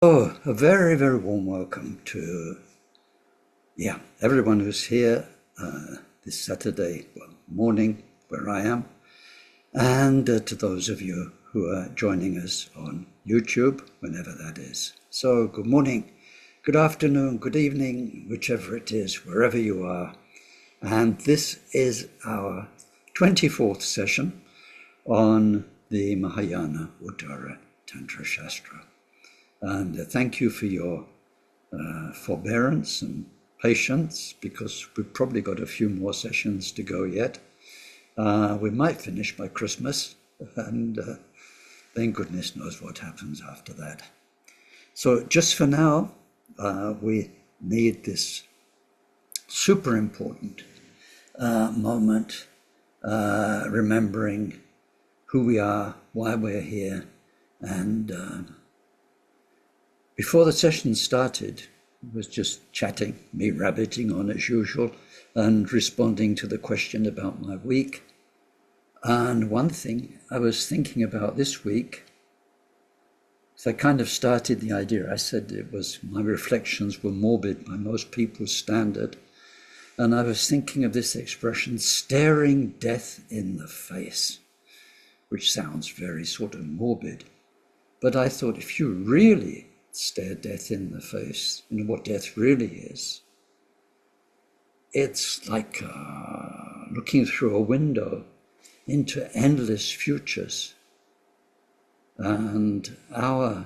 Oh, a very, very warm welcome to, everyone who's here this Saturday morning where I am, and to those of you who are joining us on YouTube, whenever that is. So good morning, good afternoon, good evening, whichever it is, wherever you are. And this is our 24th session on the Mahayana Uttara Tantra Shastra. And thank you for your forbearance and patience, because we've probably got a few more sessions to go yet. We might finish by Christmas, and then goodness knows what happens after that. So just for now, we need this super important moment, remembering who we are, why we're here, and before the session started, it was just chatting, me rabbiting on as usual, and responding to the question about my week. And one thing I was thinking about this week, so I kind of started the idea, I said it was, my reflections were morbid by most people's standard, and I was thinking of this expression, staring death in the face, which sounds very sort of morbid. But I thought, if you really stare death in the face, what death really is, it's like looking through a window into endless futures. And our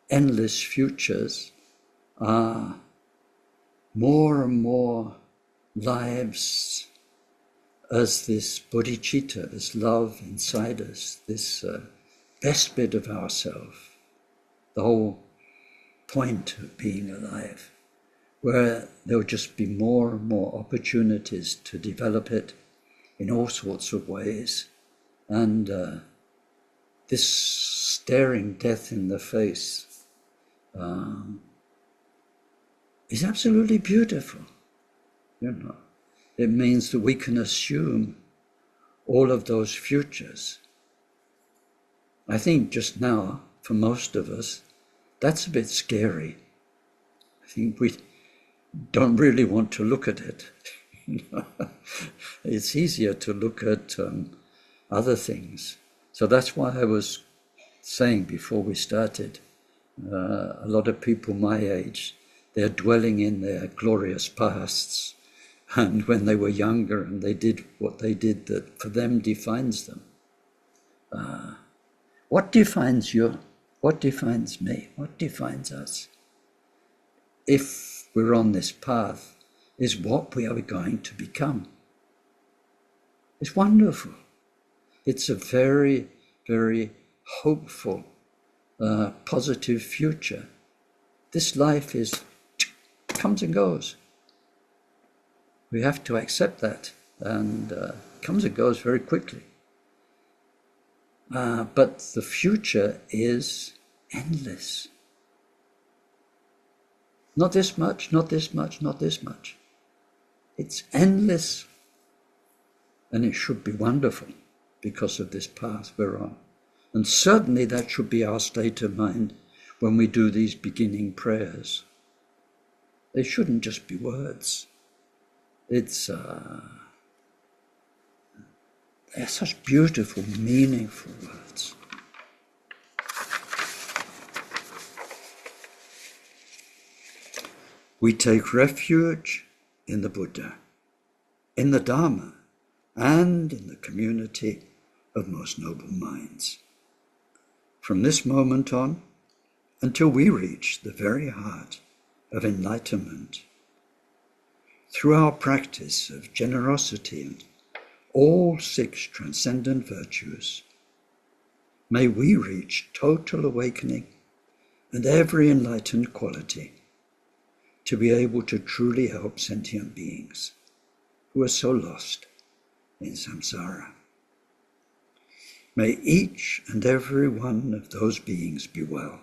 endless futures are more and more lives as this bodhicitta, this love inside us, this best bit of ourself, the whole point of being alive, where there will just be more and more opportunities to develop it in all sorts of ways. And this staring death in the face is absolutely beautiful. It means that we can assume all of those futures. I think just now, for most of us, that's a bit scary. I think we don't really want to look at it. It's easier to look at other things. So that's why I was saying before we started, a lot of people my age, they're dwelling in their glorious pasts, and when they were younger and they did what they did that for them defines them. What defines you? What defines me? What defines us? If we're on this path, is what we are going to become. It's wonderful. It's a very, very hopeful, positive future. This life comes and goes. We have to accept that, and comes and goes very quickly. But the future is endless. Not this much, not this much, not this much. It's endless. And it should be wonderful because of this path we're on. And certainly that should be our state of mind when we do these beginning prayers. They shouldn't just be words. They're such beautiful, meaningful words. We take refuge in the Buddha, in the Dharma, and in the community of most noble minds. From this moment on, until we reach the very heart of enlightenment, through our practice of generosity and all 6 transcendent virtues, may we reach total awakening and every enlightened quality to be able to truly help sentient beings who are so lost in samsara. May each and every one of those beings be well.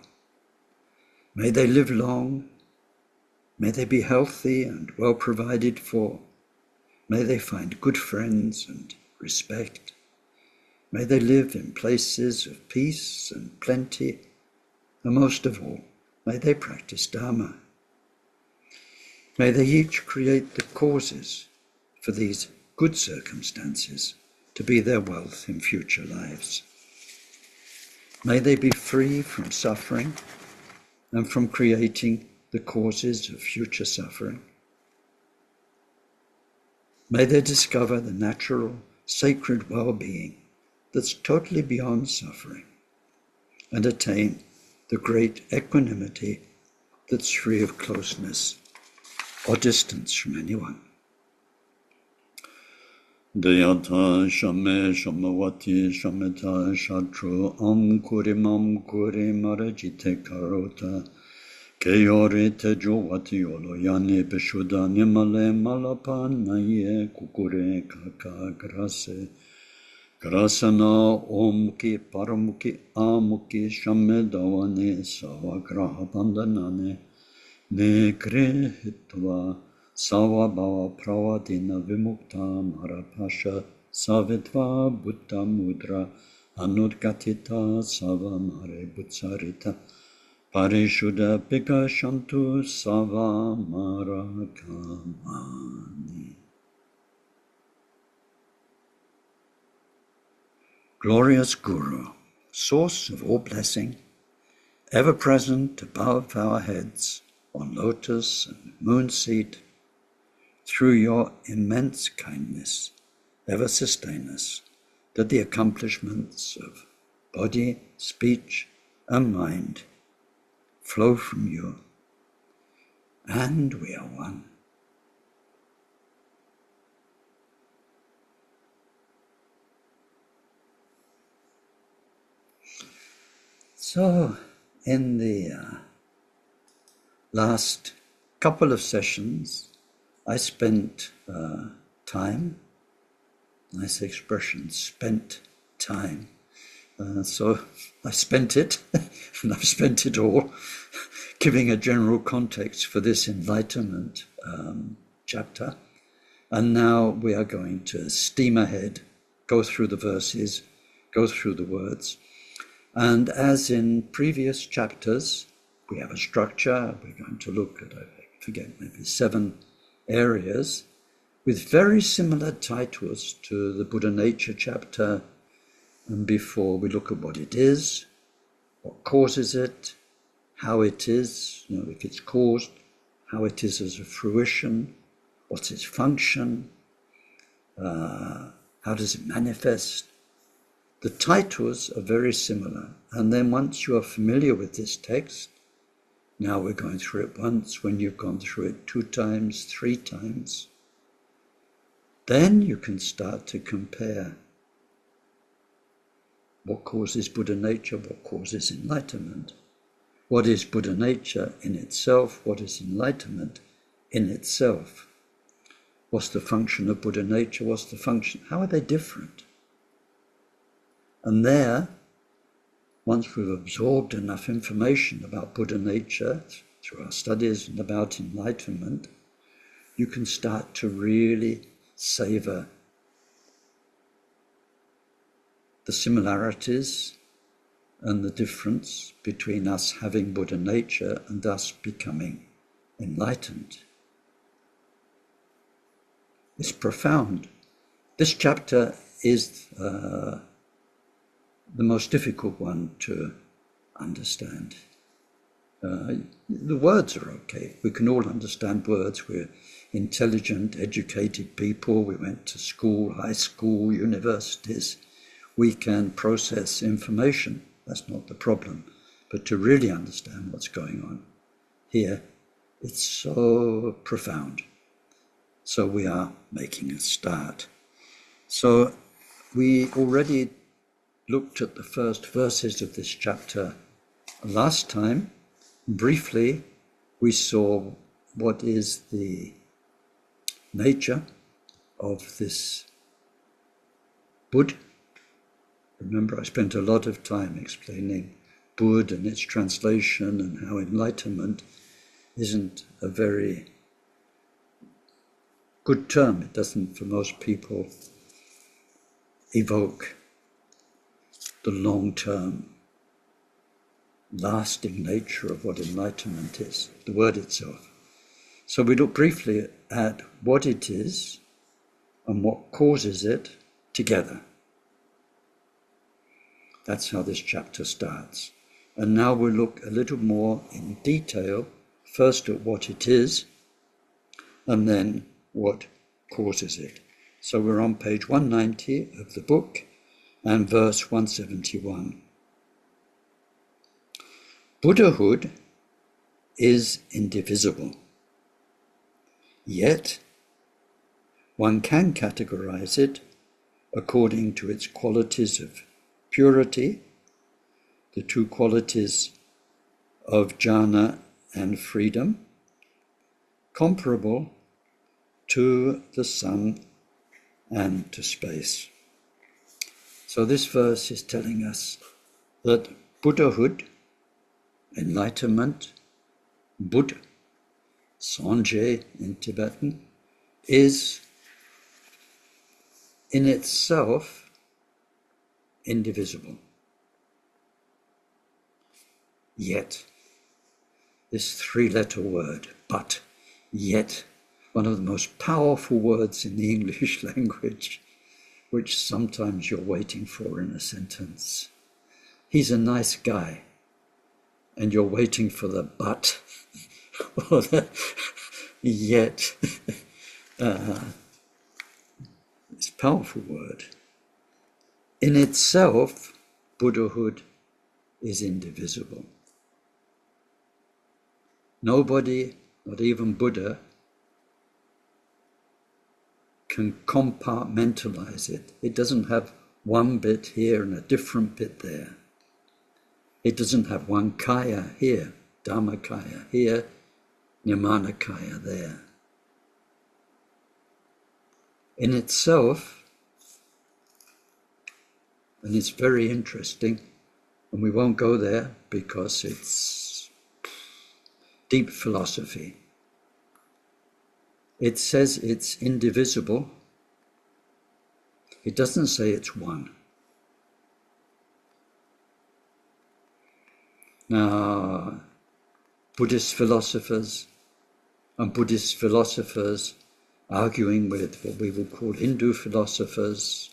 May they live long. May they be healthy and well provided for. May they find good friends and respect. May they live in places of peace and plenty, and most of all, May they practice Dharma. May they each create the causes for these good circumstances to be their wealth in future lives. May they be free from suffering and from creating the causes of future suffering. May they discover the natural, sacred well-being that's totally beyond suffering and attain the great equanimity that's free of closeness or distance from anyone. Deyata shame shamavati shameta shatru kurim marajite karota keyore tejuvati oloyane beshuda nimale malapanaye kukure kaka grase grasana omki paramuki amuki shamedavane savagraha bandanane ne grehitva Savabhava pravadina vimukta marapasha savitva buddha mudra anudgatita savamare butsarita parishuddha bhigashantu savamarakamani. Glorious Guru, source of all blessing, ever present above our heads on lotus and moon seat, through your immense kindness, ever sustain us, that the accomplishments of body, speech, and mind flow from you, and we are one. So, in the last couple of sessions, I spent time, nice expression, spent time. So I spent it, and I've spent it all, giving a general context for this enlightenment chapter. And now we are going to steam ahead, go through the verses, go through the words. And as in previous chapters, we have a structure. We're going to look at, I forget, maybe 7 areas with very similar titles to the Buddha Nature chapter. And before we look at what it is, what causes it, how it is, if it's caused, how it is as a fruition, what's its function, how does it manifest. The titles are very similar. And then once you are familiar with this text, now we're going through it once, when you've gone through it 2 times, 3 times, then you can start to compare what causes Buddha nature, what causes enlightenment. What is Buddha nature in itself? What is enlightenment in itself? What's the function of Buddha nature? What's the function? How are they different? And there, once we've absorbed enough information about Buddha nature through our studies and about enlightenment, you can start to really savor the similarities and the difference between us having Buddha nature and us becoming enlightened. It's profound. This chapter is the most difficult one to understand. The words are okay. We can all understand words. We're intelligent, educated people. We went to school, high school, universities. We can process information. That's not the problem. But to really understand what's going on here, it's so profound. So we are making a start. So we already looked at the first verses of this chapter last time. Briefly, we saw what is the nature of this Bud. Remember, I spent a lot of time explaining Bud and its translation and how enlightenment isn't a very good term. It doesn't, for most people, evoke the long-term lasting nature of what enlightenment is, the word itself. So we look briefly at what it is and what causes it together. That's how this chapter starts. And now we'll look a little more in detail, first at what it is, and then what causes it. So we're on page 190 of the book and verse 171. Buddhahood is indivisible, yet one can categorize it according to its qualities of purity, the two qualities of jhana and freedom, comparable to the sun and to space. So this verse is telling us that Buddhahood, enlightenment, Bud, Sanje in Tibetan, is in itself indivisible. Yet, this three-letter word, but, yet, one of the most powerful words in the English language, which sometimes you're waiting for in a sentence. He's a nice guy, and you're waiting for the but, or the yet. It's a powerful word. In itself, Buddhahood is indivisible. Nobody, not even Buddha, can compartmentalize it. It doesn't have one bit here and a different bit there. It doesn't have one kaya here, Dharmacharya here, Nirmanakaya there. In itself, and it's very interesting, and we won't go there because it's deep philosophy. It says it's indivisible. It doesn't say it's one. Now, Buddhist philosophers arguing with what we would call Hindu philosophers,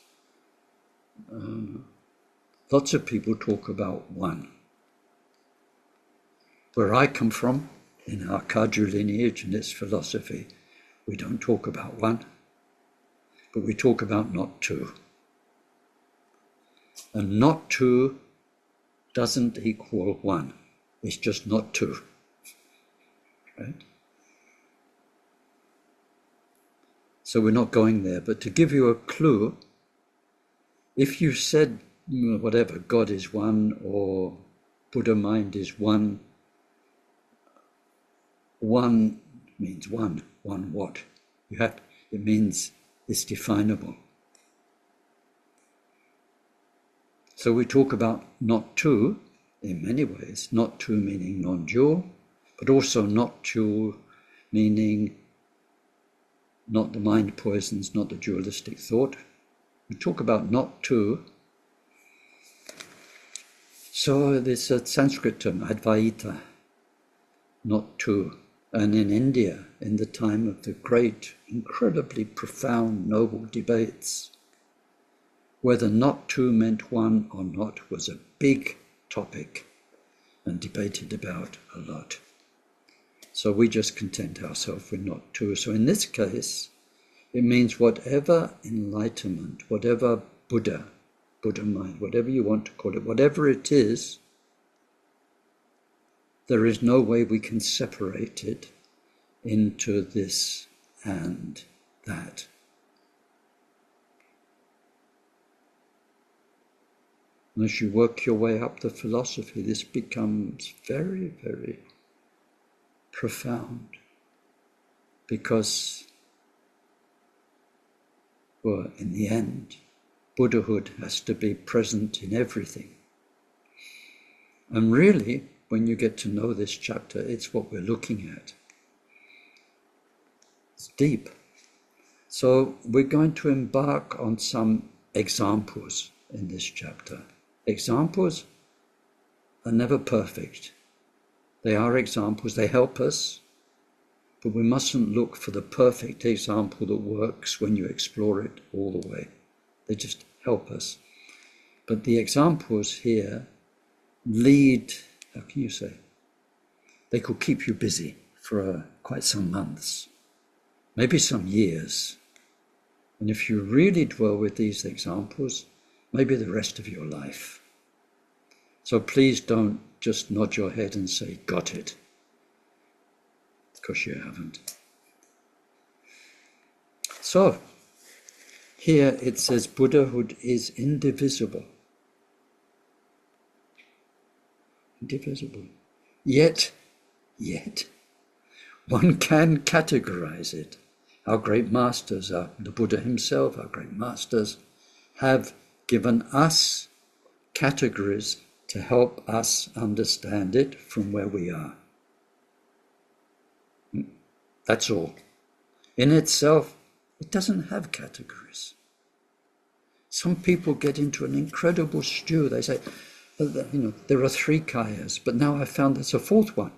lots of people talk about one. Where I come from, in our Kagyu lineage and its philosophy, we don't talk about one, but we talk about not two. And not two doesn't equal one. It's just not two. Right? So we're not going there. But to give you a clue, if you said whatever, God is one or Buddha mind is one, one means one. One what? It means it's definable. So we talk about not two in many ways. Not two meaning non-dual, but also not dual meaning not the mind poisons, not the dualistic thought. We talk about not two. So there's a Sanskrit term, Advaita, not two. And in India, in the time of the great, incredibly profound, noble debates, whether not two meant one or not was a big topic and debated about a lot. So we just content ourselves with not two. So in this case, it means whatever enlightenment, whatever Buddha mind, whatever you want to call it, whatever it is, there is no way we can separate it into this and that. And as you work your way up the philosophy, this becomes very, very profound, because, well, in the end, Buddhahood has to be present in everything. And really, when you get to know this chapter, it's what we're looking at. It's deep. So we're going to embark on some examples in this chapter. Examples are never perfect. They are examples, they help us, but we mustn't look for the perfect example that works when you explore it all the way. They just help us. But the examples here lead, how can you say? They could keep you busy for quite some months, maybe some years. And if you really dwell with these examples, maybe the rest of your life. So please don't just nod your head and say, got it, because you haven't. So, here it says Buddhahood is indivisible. Indivisible. Yet, one can categorize it. Our great masters, the Buddha himself, our great masters, have given us categories to help us understand it from where we are. That's all. In itself, it doesn't have categories. Some people get into an incredible stew. They say, there are 3 kayas, but now I've found there's a 4th one.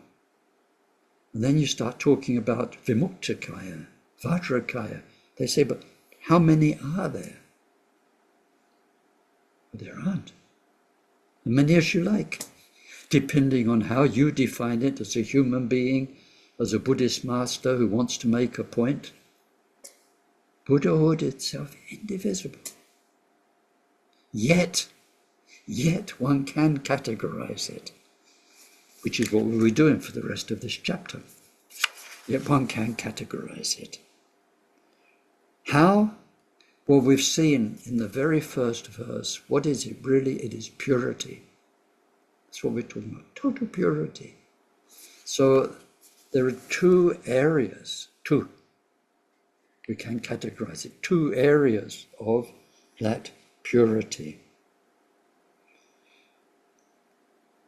And then you start talking about Vimukta kaya, Vajra kaya. They say, but how many are there? Well, there aren't. As many as you like, depending on how you define it as a human being, as a Buddhist master who wants to make a point. Buddhahood itself indivisible. Yet one can categorize it, which is what we'll be doing for the rest of this chapter. Yet one can categorize it. How? Well, we've seen in the very first verse, what is it really? It is purity. That's what we're talking about, total purity. So there are 2 areas, we can categorize it, 2 areas of that purity.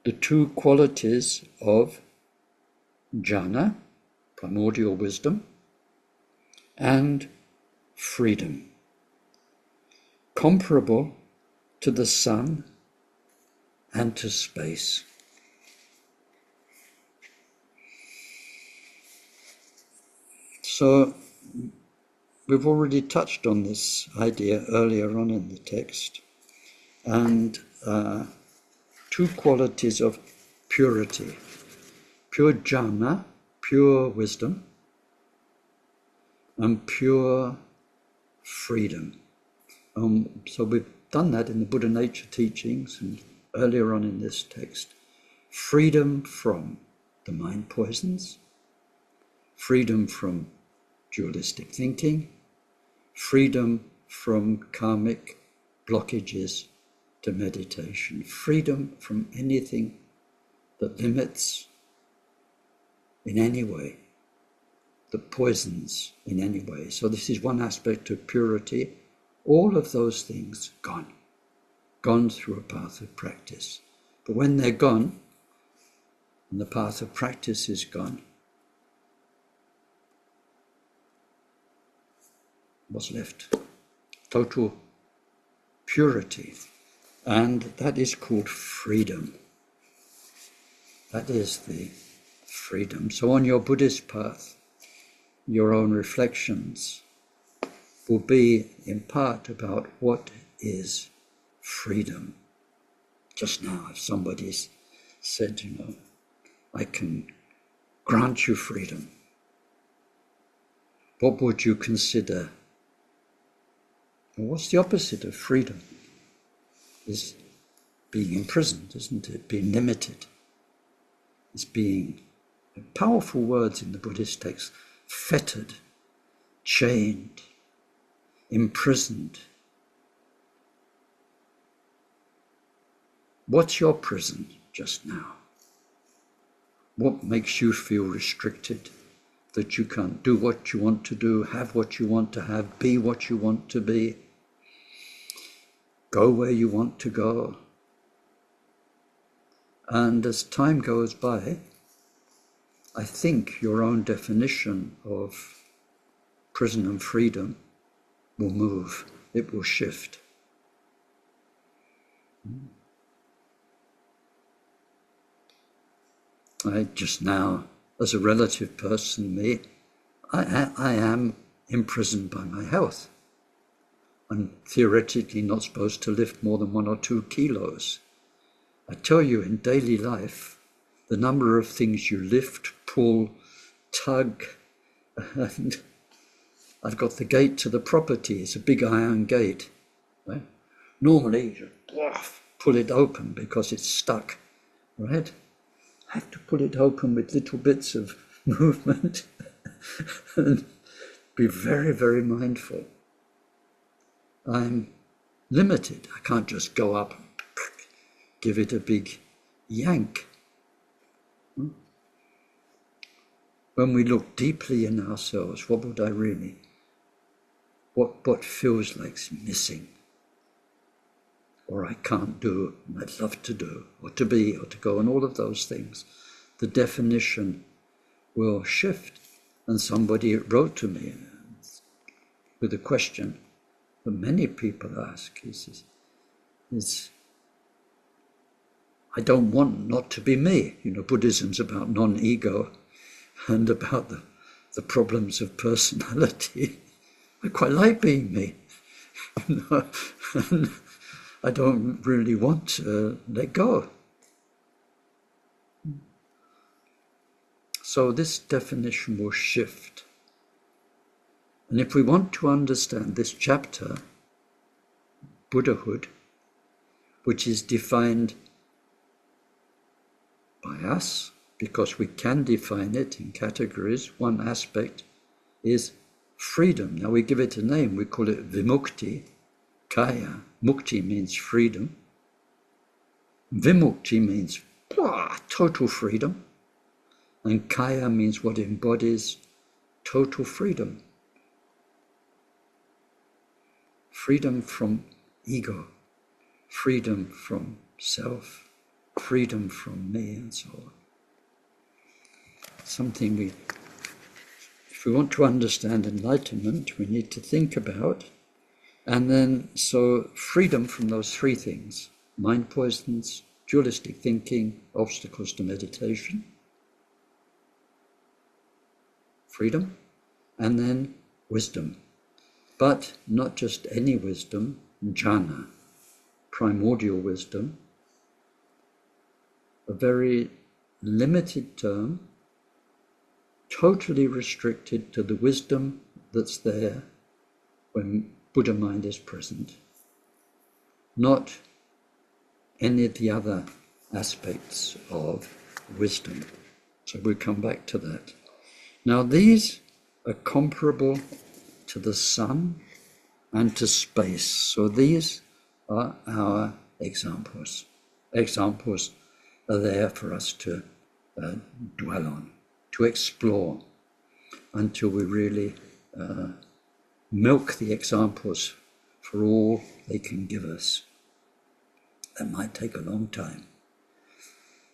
The 2 qualities of jhana, primordial wisdom, and freedom, comparable to the sun and to space. So we've already touched on this idea earlier on in the text, and 2 qualities of purity, pure jhana, pure wisdom, and pure freedom. So we've done that in the Buddha nature teachings and earlier on in this text. Freedom from the mind poisons, freedom from dualistic thinking, freedom from karmic blockages to meditation, freedom from anything that limits in any way, that poisons in any way. So this is one aspect of purity. All of those things gone through a path of practice. But when they're gone, and the path of practice is gone, what's left? Total purity. And that is called freedom. That is the freedom. So on your Buddhist path, your own reflections will be in part about what is freedom. Just now, if somebody's said, I can grant you freedom, what would you consider? Well, what's the opposite of freedom? Is being imprisoned, isn't it? Being limited. It's being, powerful words in the Buddhist text, fettered, chained, imprisoned. What's your prison just now? What makes you feel restricted, that you can't do what you want to do, have what you want to have, be what you want to be, go where you want to go? And as time goes by, I think your own definition of prison and freedom will move, it will shift. Just now, as a relative person, me, I am imprisoned by my health. I'm theoretically not supposed to lift more than 1 or 2 kilos. I tell you, in daily life, the number of things you lift, pull, tug, and I've got the gate to the property. It's a big iron gate. Right? Normally, you just pull it open because it's stuck. Right? I have to pull it open with little bits of movement and be very, very mindful. I'm limited. I can't just go up and give it a big yank. When we look deeply in ourselves, what would I really, what feels like missing, or I can't do, and I'd love to do, or to be, or to go, and all of those things, the definition will shift. And somebody wrote to me with a question that many people ask is I don't want not to be me. Buddhism's about non-ego and about the problems of personality. I quite like being me. And I don't really want to let go. So this definition will shift. And if we want to understand this chapter, Buddhahood, which is defined by us, because we can define it in categories, one aspect is freedom. Now we give it a name, we call it vimukti, kaya. Mukti means freedom. Vimukti means total freedom. And kaya means what embodies total freedom. Freedom from ego, freedom from self, freedom from me, and so on. Something if we want to understand enlightenment, we need to think about. And then, so freedom from those 3 things: mind poisons, dualistic thinking, obstacles to meditation. Freedom, and then wisdom. But not just any wisdom, jhana, primordial wisdom, a very limited term, totally restricted to the wisdom that's there when Buddha mind is present, not any of the other aspects of wisdom. So we'll come back to that. Now these are comparable to the sun and to space. So these are our examples. Examples are there for us to dwell on, to explore, until we really milk the examples for all they can give us. That might take a long time.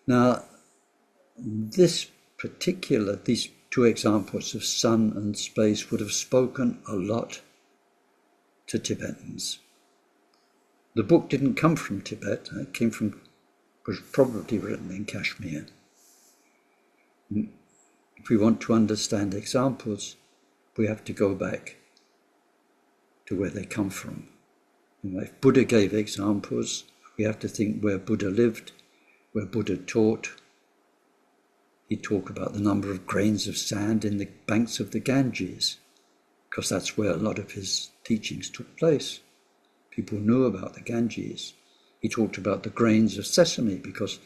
Now, these 2 examples of sun and space would have spoken a lot to Tibetans. The book didn't come from Tibet. It was probably written in Kashmir. If we want to understand examples, we have to go back to where they come from. If Buddha gave examples, we have to think where Buddha lived, where Buddha taught. He talked about the number of grains of sand in the banks of the Ganges, because that's where a lot of his teachings took place. People knew about the Ganges. He talked about the grains of sesame, because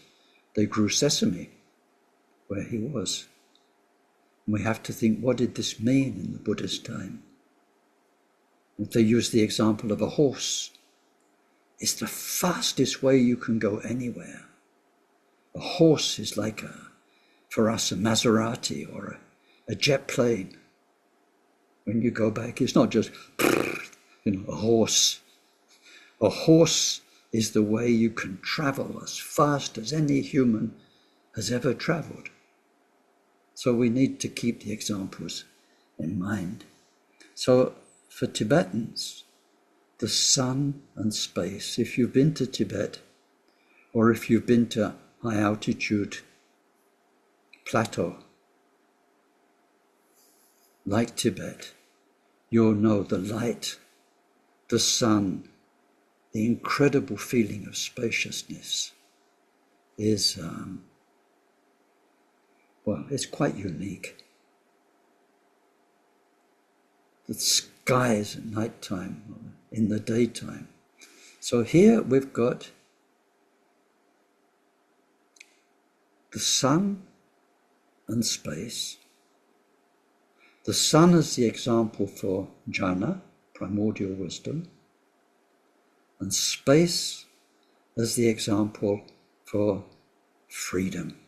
they grew sesame where he was. And we have to think, what did this mean in the Buddha's time? If they use the example of a horse, it's the fastest way you can go anywhere. A horse is like for us, a Maserati or a jet plane. When you go back, it's not just, a horse. A horse is the way you can travel as fast as any human has ever traveled. So we need to keep the examples in mind. So for Tibetans, the sun and space, if you've been to Tibet, or if you've been to high altitude plateau, like Tibet, you'll know the light, the sun, the incredible feeling of spaciousness is, it's quite unique. The skies at night time, in the daytime. So here we've got the sun and space. The sun is the example for jhana, primordial wisdom, and space as the example for freedom.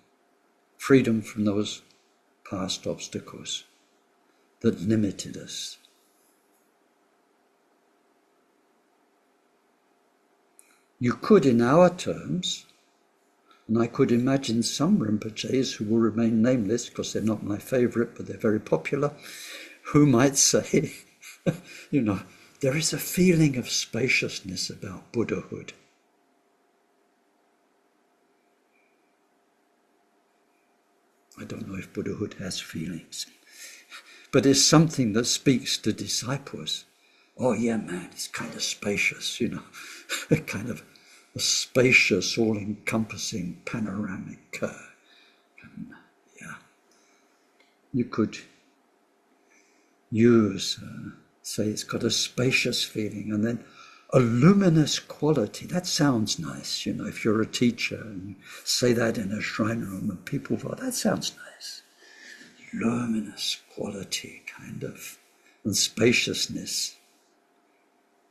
Freedom from those past obstacles that limited us. You could, in our terms, and I could imagine some Rinpoches who will remain nameless because they're not my favorite, but they're very popular, who might say, there is a feeling of spaciousness about Buddhahood. I don't know if Buddhahood has feelings, but it's something that speaks to disciples. Oh yeah, man, it's kind of spacious, kind of a spacious, all-encompassing, panoramic. You could use, say it's got a spacious feeling, and then a luminous quality. That sounds nice, if you're a teacher and you say that in a shrine room and people go, that sounds nice. Luminous quality, kind of, and spaciousness.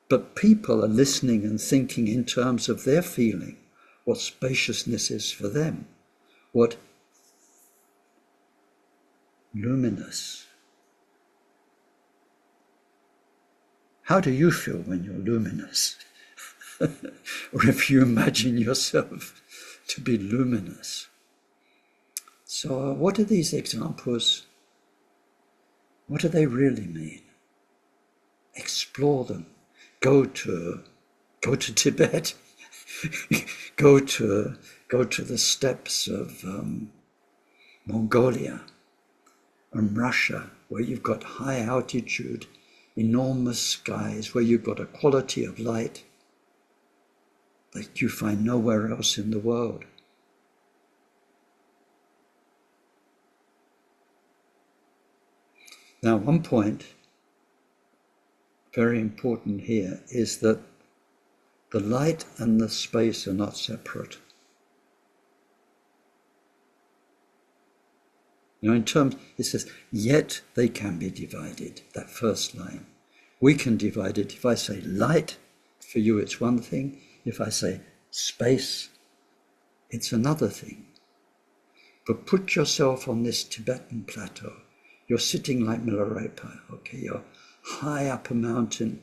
But people are listening and thinking in terms of their feeling, what spaciousness is for them, what luminous. How do you feel when you're luminous? Or if you imagine yourself to be luminous. So what are these examples? What do they really mean? Explore them. Go to Tibet. go to the steppes of Mongolia and Russia, where you've got high altitude, enormous skies, where you've got a quality of light that you find nowhere else in the world. Now, one point, very important here, is that the light and the space are not separate. In terms, it says, yet they can be divided, that first line. We can divide it. If I say light, for you it's one thing. If I say space, it's another thing. But put yourself on this Tibetan plateau. You're sitting like Milarepa, okay? You're high up a mountain.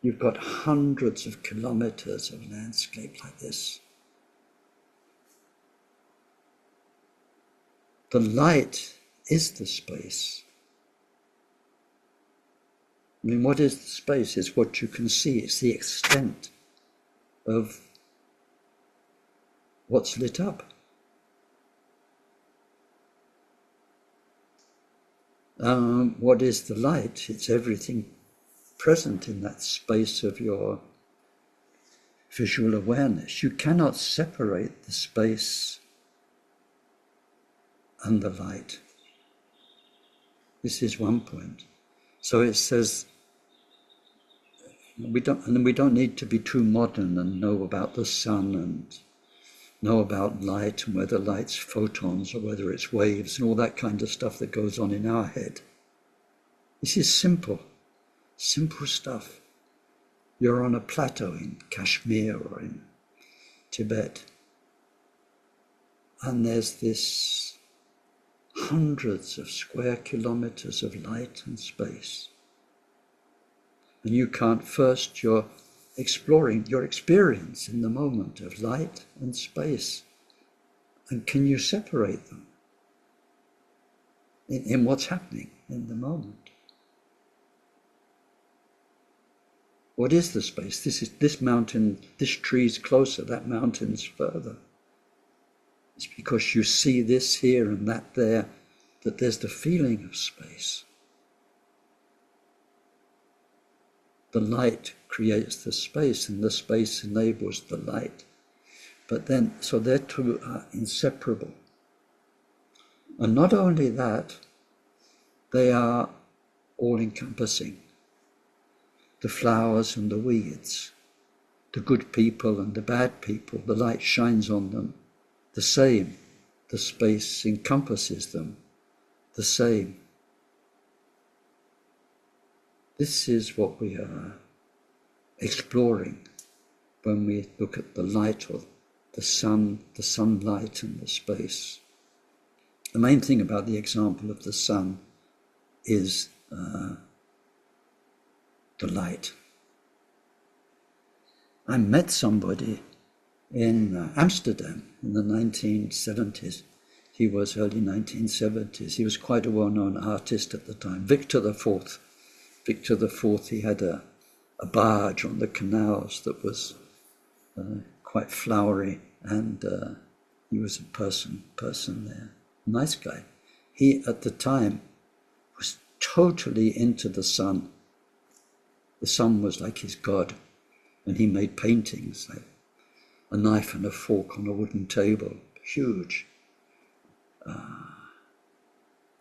You've got hundreds of kilometers of landscape like this. The light is the space. What is the space? It's what you can see. It's the extent of what's lit up. What is the light? It's everything present in that space of your visual awareness. You cannot separate the space and the light. This is one point. So it says, we don't need to be too modern and know about the sun and know about light and whether light's photons or whether it's waves and all that kind of stuff that goes on in our head. This is simple stuff. You're on a plateau in Kashmir or in Tibet, and there's this hundreds of square kilometers of light and space. And you can't first, you're exploring your experience in the moment of light and space. And can you separate them in what's happening in the moment? What is the space? This mountain, this tree's closer, that mountain's further. It's because you see this here and that there, that there's the feeling of space. The light creates the space, and the space enables the light. But then, so their two are inseparable. And not only that, they are all-encompassing. The flowers and the weeds, the good people and the bad people, the light shines on them the same. The space encompasses them the same. This is what we are exploring when we look at the light or the sun, the sunlight and the space. The main thing about the example of the sun is the light. I met somebody in Amsterdam in the 1970s. He was early 1970s. He was quite a well-known artist at the time. Victor IV. Victor IV, he had a barge on the canals that was quite flowery, and he was a person there. Nice guy. He, at the time, was totally into the sun. The sun was like his god, and he made paintings, like a knife and a fork on a wooden table, huge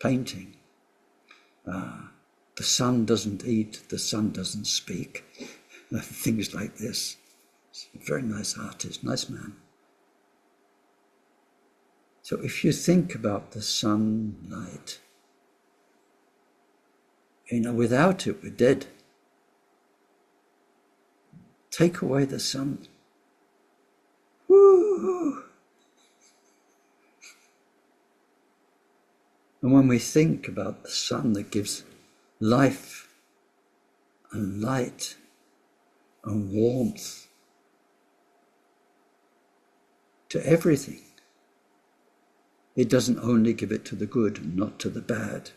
painting. The sun doesn't eat, the sun doesn't speak, things like this. He's a very nice artist, nice man. So if you think about the sunlight, without it we're dead. Take away the sun. Woo! And when we think about the sun that gives life and light and warmth to everything, it doesn't only give it to the good and not to the bad.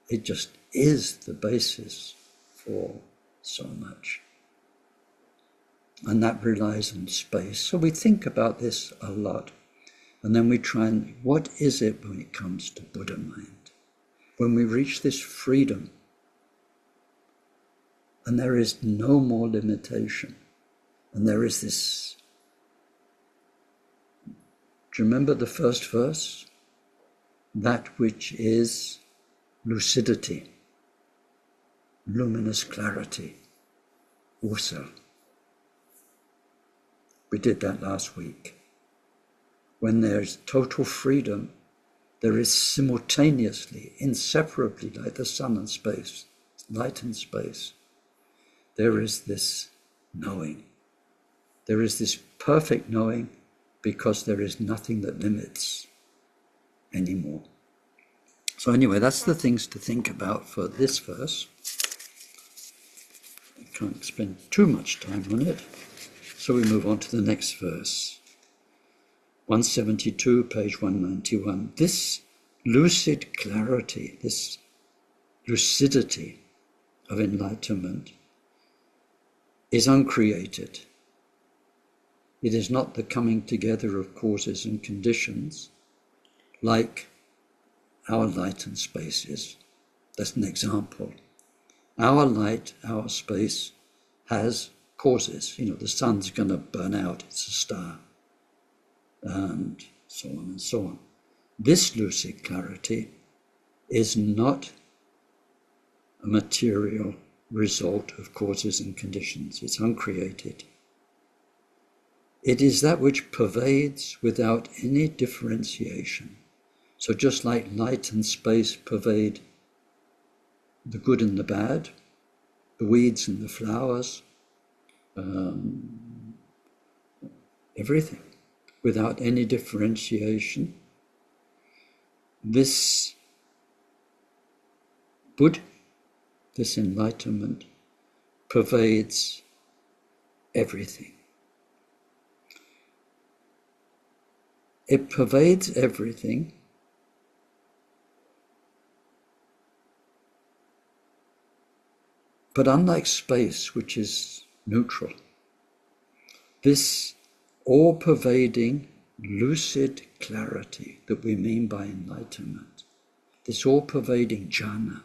It just is the basis for so much. And that relies on space. So we think about this a lot. And then we try and, what is it when it comes to Buddha mind? When we reach this freedom, and there is no more limitation, and there is this, do you remember the first verse? That which is lucidity, luminous clarity, also. We did that last week. When there's total freedom, there is simultaneously, inseparably, like the sun and space, light and space, there is this knowing. There is this perfect knowing, because there is nothing that limits anymore. So anyway, that's the things to think about for this verse. I can't spend too much time on it. So we move on to the next verse. 172, page 191. This lucid clarity, this lucidity of enlightenment is uncreated. It is not the coming together of causes and conditions like our light and space is. That's an example. Our light, our space has causes. The sun's going to burn out, it's a star, and so on and so on. This lucid clarity is not a material result of causes and conditions. It's uncreated. It is that which pervades without any differentiation. So just like light and space pervade the good and the bad, the weeds and the flowers, everything, without any differentiation, this Buddha, this enlightenment, pervades everything. It pervades everything, but unlike space, which is neutral, this all-pervading lucid clarity that we mean by enlightenment, this all-pervading jhana,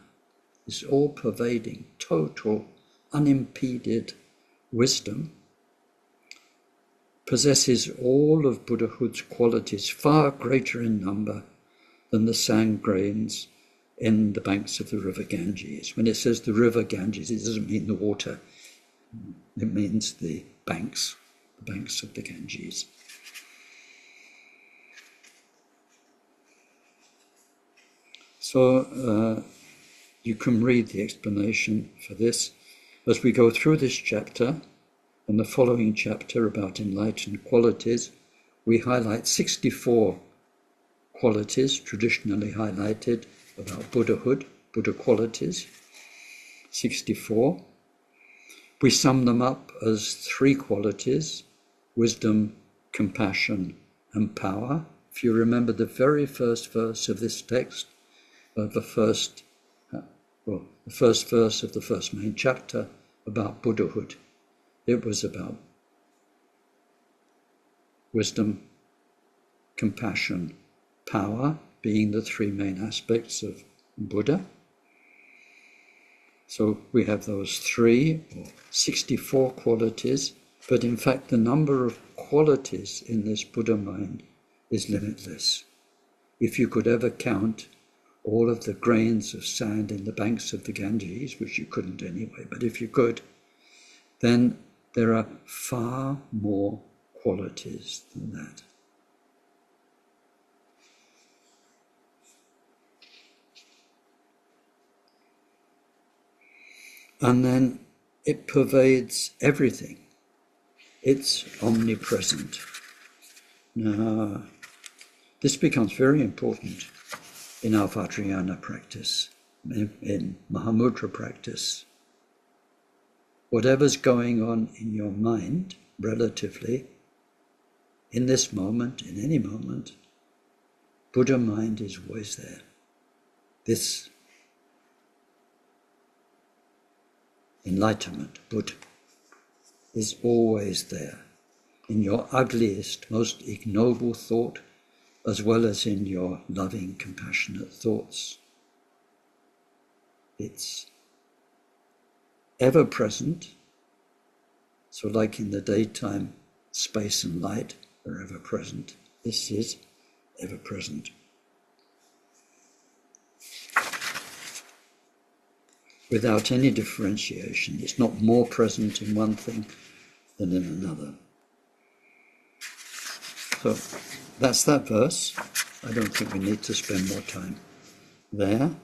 this all-pervading, total, unimpeded wisdom, possesses all of Buddhahood's qualities, far greater in number than the sand grains in the banks of the river Ganges. When it says the river Ganges, it doesn't mean the water. It means the banks of the Ganges. So you can read the explanation for this as we go through this chapter. And the following chapter about enlightened qualities, we highlight 64 qualities traditionally highlighted about Buddhahood, Buddha qualities, 64. We sum them up as 3 qualities: wisdom, compassion, and power. If you remember the very first verse of this text, the first verse of the first main chapter about Buddhahood, it was about wisdom, compassion, power being the 3 main aspects of Buddha. So we have those 3 or 64 qualities, but in fact the number of qualities in this Buddha mind is limitless. If you could ever count all of the grains of sand in the banks of the Ganges, which you couldn't anyway, but if you could, then there are far more qualities than that. And then it pervades everything. It's omnipresent. Now, this becomes very important in our Vajrayana practice, in Mahamudra practice. Whatever's going on in your mind, relatively, in this moment, in any moment, Buddha mind is always there. This enlightenment, Buddha, is always there, in your ugliest, most ignoble thought, as well as in your loving, compassionate thoughts. It's ever present. So like in the daytime, space and light are ever present. This is ever present. Without any differentiation. It's not more present in one thing than in another. So that's that verse. I don't think we need to spend more time there.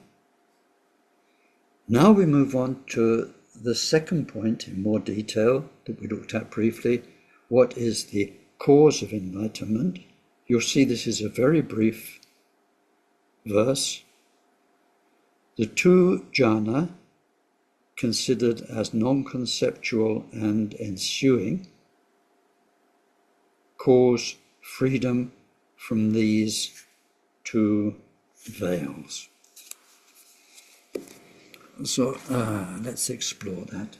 Now we move on to the second point in more detail that we looked at briefly. What is the cause of enlightenment? You'll see this is a very brief verse. The 2 jhana, considered as non-conceptual and ensuing, cause freedom from these 2 veils. So let's explore that.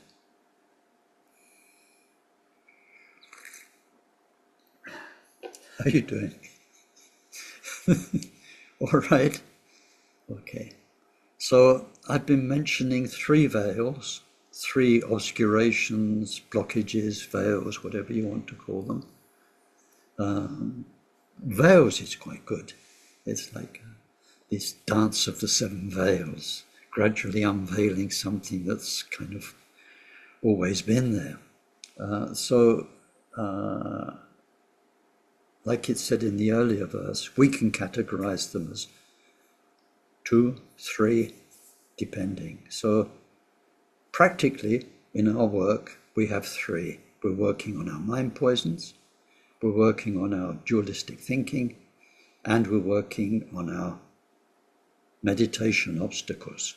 How are you doing? All right. Okay. So I've been mentioning 3 veils, 3 obscurations, blockages, veils, whatever you want to call them. Veils is quite good. It's like this dance of the 7 veils, gradually unveiling something that's kind of always been there. Like it said in the earlier verse, we can categorize them as 2, 3, depending. So practically in our work, we have 3. We're working on our mind poisons, we're working on our dualistic thinking, and we're working on our meditation obstacles.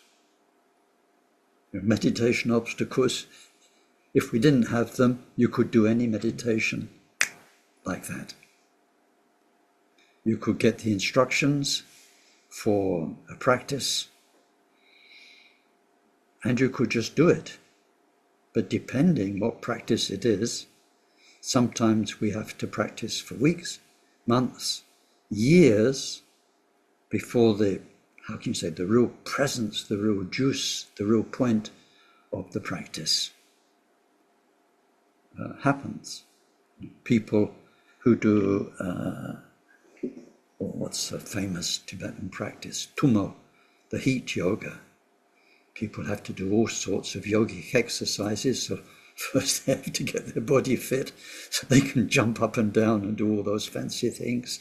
Meditation obstacles, if we didn't have them, you could do any meditation like that. You could get the instructions for a practice and you could just do it. But depending what practice it is, sometimes we have to practice for weeks, months, years before the, how can you say, the real presence, the real juice, the real point of the practice happens. People who do, or what's a famous Tibetan practice, Tummo, the heat yoga. People have to do all sorts of yogic exercises. So first they have to get their body fit so they can jump up and down and do all those fancy things,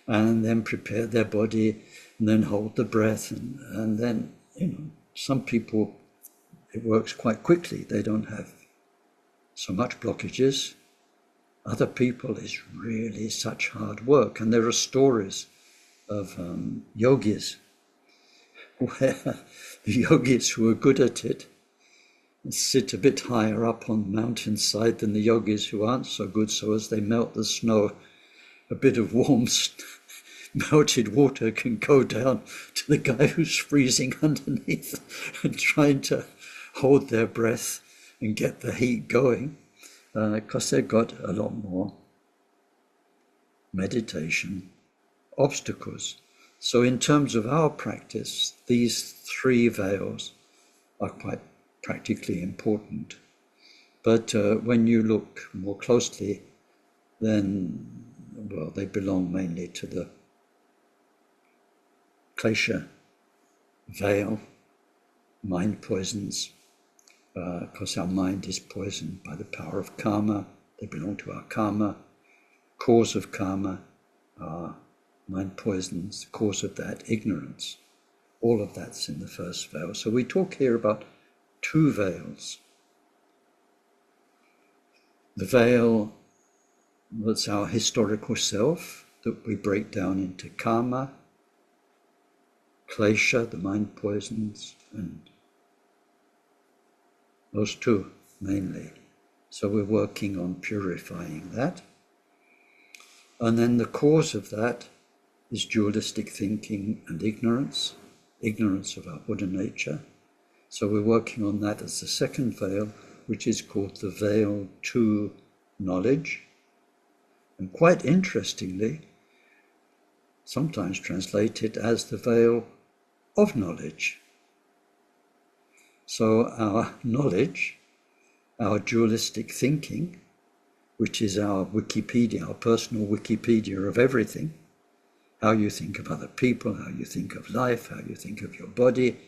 and then prepare their body, and then hold the breath, and then, some people, it works quite quickly. They don't have so much blockages. Other people, it's really such hard work. And there are stories of yogis where the yogis who are good at it sit a bit higher up on the mountainside than the yogis who aren't so good. So as they melt the snow, a bit of warm melted water can go down to the guy who's freezing underneath and trying to hold their breath and get the heat going, because they've got a lot more meditation obstacles. So in terms of our practice, these three veils are quite practically important. But when you look more closely, then, well, they belong mainly to the klesha veil, mind poisons, because our mind is poisoned by the power of karma. They belong to our karma. Cause of karma are mind poisons. Cause of that, ignorance. All of that's in the first veil. So we talk here about two veils. The veil that's our historical self, that we break down into karma, klesha, the mind poisons, and those two mainly. So we're working on purifying that. And then the cause of that is dualistic thinking and ignorance of our Buddha nature. So we're working on that as the second veil, which is called the veil to knowledge. And quite interestingly, sometimes translated as the veil of knowledge. So our knowledge, our dualistic thinking, which is our Wikipedia, our personal Wikipedia of everything, how you think of other people, how you think of life, how you think of your body,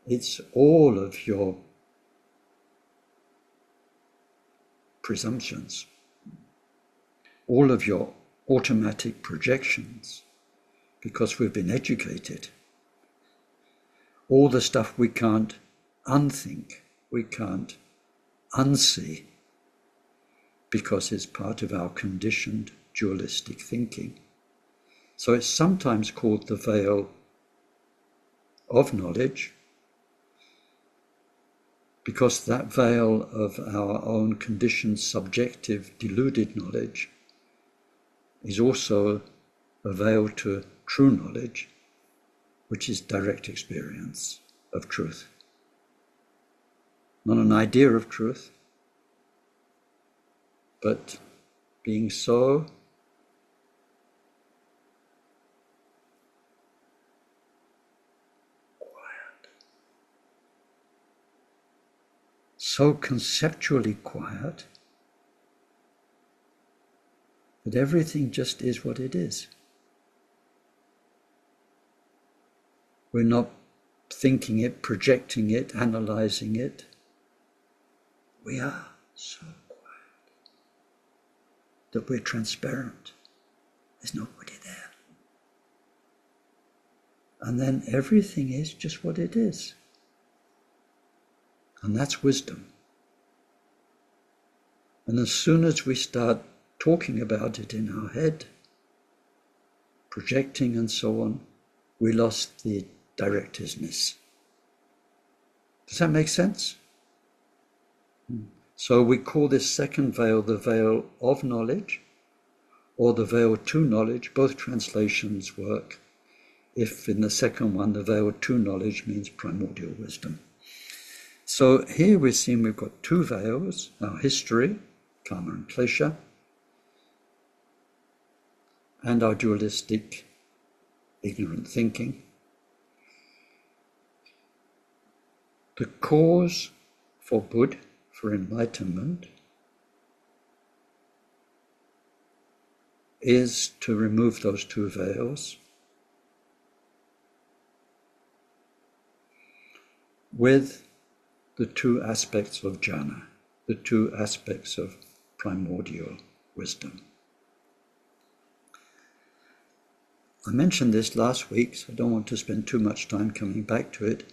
it's all of your presumptions, all of your automatic projections, because we've been educated. All the stuff we can't unthink, we can't unsee, because it's part of our conditioned dualistic thinking. So it's sometimes called the veil of knowledge, because that veil of our own conditioned, subjective, deluded knowledge is also a veil to true knowledge, which is direct experience of truth. Not an idea of truth, but being so quiet, so conceptually quiet, that everything just is what it is. We're not thinking it, projecting it, analyzing it. We are so quiet that we're transparent. There's nobody there. And then everything is just what it is. And that's wisdom. And as soon as we start talking about it in our head, projecting and so on, we lost the directedness. Does that make sense? So we call this second veil the veil of knowledge, or the veil to knowledge. Both translations work. If in the second one, the veil to knowledge means primordial wisdom. So here we've seen we've got two veils, our history, karma and klesha, and our dualistic, ignorant thinking. The cause for Buddha, for enlightenment, is to remove those two veils with the two aspects of jhana, the two aspects of primordial wisdom. I mentioned this last week, so I don't want to spend too much time coming back to it,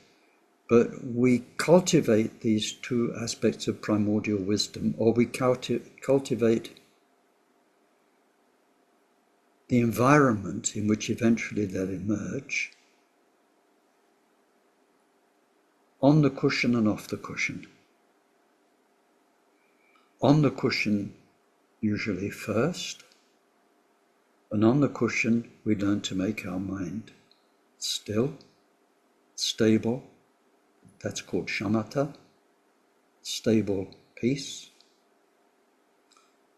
but we cultivate these two aspects of primordial wisdom, or we cultivate the environment in which eventually they'll emerge, on the cushion and off the cushion. On the cushion usually first, and on the cushion we learn to make our mind still, stable. That's called shamatha, stable peace.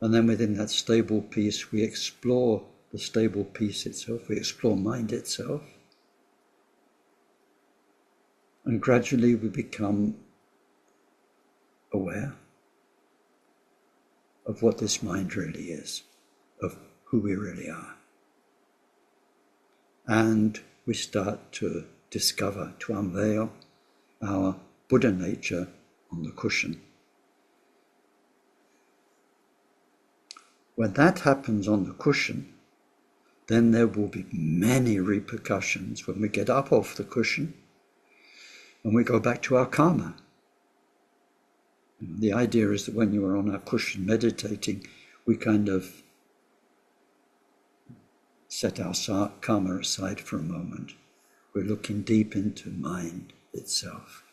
And then within that stable peace we explore the stable peace itself, we explore mind itself. And gradually we become aware of what this mind really is, of who we really are. And we start to discover, to unveil our Buddha nature on the cushion. When that happens on the cushion, then there will be many repercussions when we get up off the cushion and we go back to our karma. The idea is that when you are on our cushion meditating, we kind of set our karma aside for a moment. We're looking deep into mind itself,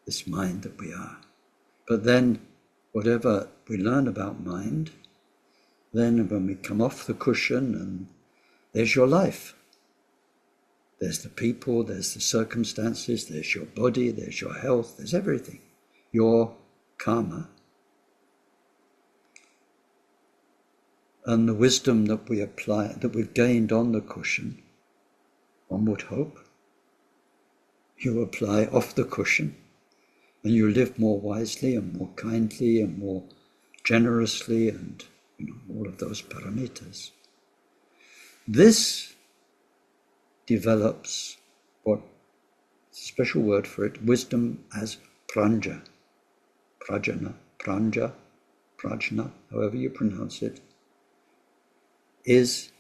this mind that we are. But then whatever we learn about mind, then when we come off the cushion, and there's your life. There's the people, there's the circumstances, there's your body, there's your health, there's everything. Your karma. And the wisdom that we apply, that we've gained on the cushion, one would hope, you apply off the cushion, and you live more wisely and more kindly and more generously, and all of those paramitas. This develops what special word for it, wisdom as prajna, prajna, however you pronounce it, is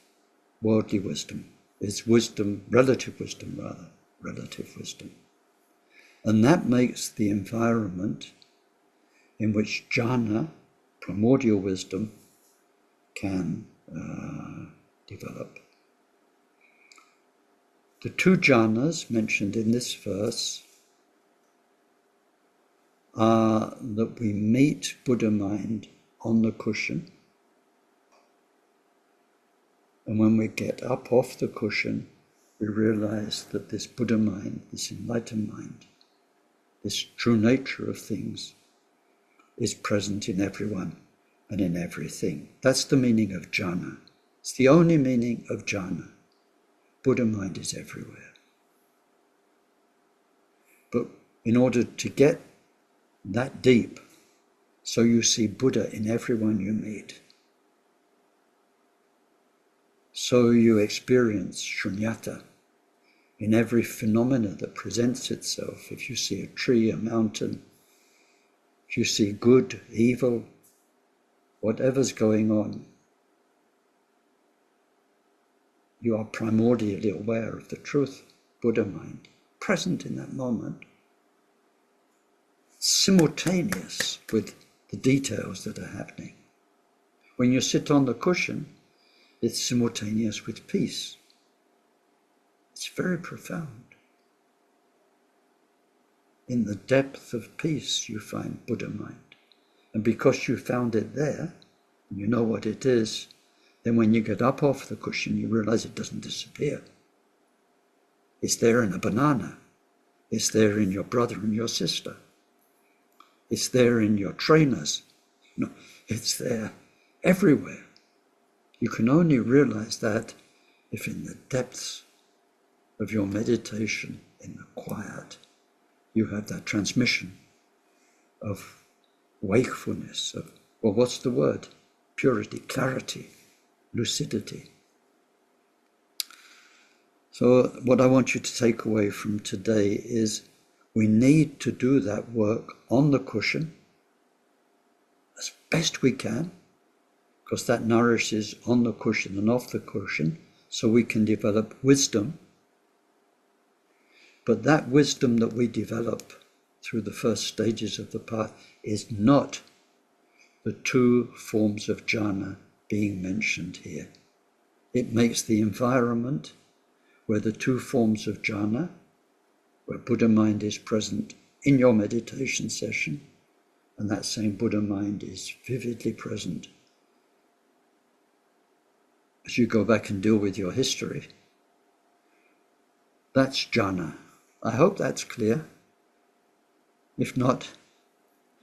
worldly wisdom, is wisdom, relative wisdom. And that makes the environment in which jhana, primordial wisdom, can develop. The two jhanas mentioned in this verse are that we meet Buddha mind on the cushion, and when we get up off the cushion, we realize that this Buddha mind, this enlightened mind, this true nature of things is present in everyone and in everything. That's the meaning of jhana. It's the only meaning of jhana. Buddha mind is everywhere. But in order to get that deep, so you see Buddha in everyone you meet, so you experience shunyata in every phenomena that presents itself. If you see a tree, a mountain, if you see good, evil, whatever's going on, you are primordially aware of the truth, Buddha mind, present in that moment, simultaneous with the details that are happening. When you sit on the cushion, it's simultaneous with peace. It's very profound. In the depth of peace you find Buddha mind. And because you found it there, and you know what it is, then when you get up off the cushion, you realize it doesn't disappear. It's there in a banana. It's there in your brother and your sister. It's there in your trainers. It's there everywhere. You can only realize that if in the depths of your meditation, in the quiet, you have that transmission of wakefulness, of, well, what's the word? Purity, clarity, lucidity. So what I want you to take away from today is we need to do that work on the cushion as best we can, because that nourishes on the cushion and off the cushion, so we can develop wisdom. But that wisdom that we develop through the first stages of the path is not the two forms of jhana being mentioned here. It makes the environment where the two forms of jhana, where Buddha mind is present in your meditation session, and that same Buddha mind is vividly present as you go back and deal with your history. That's jhana. I hope that's clear. If not,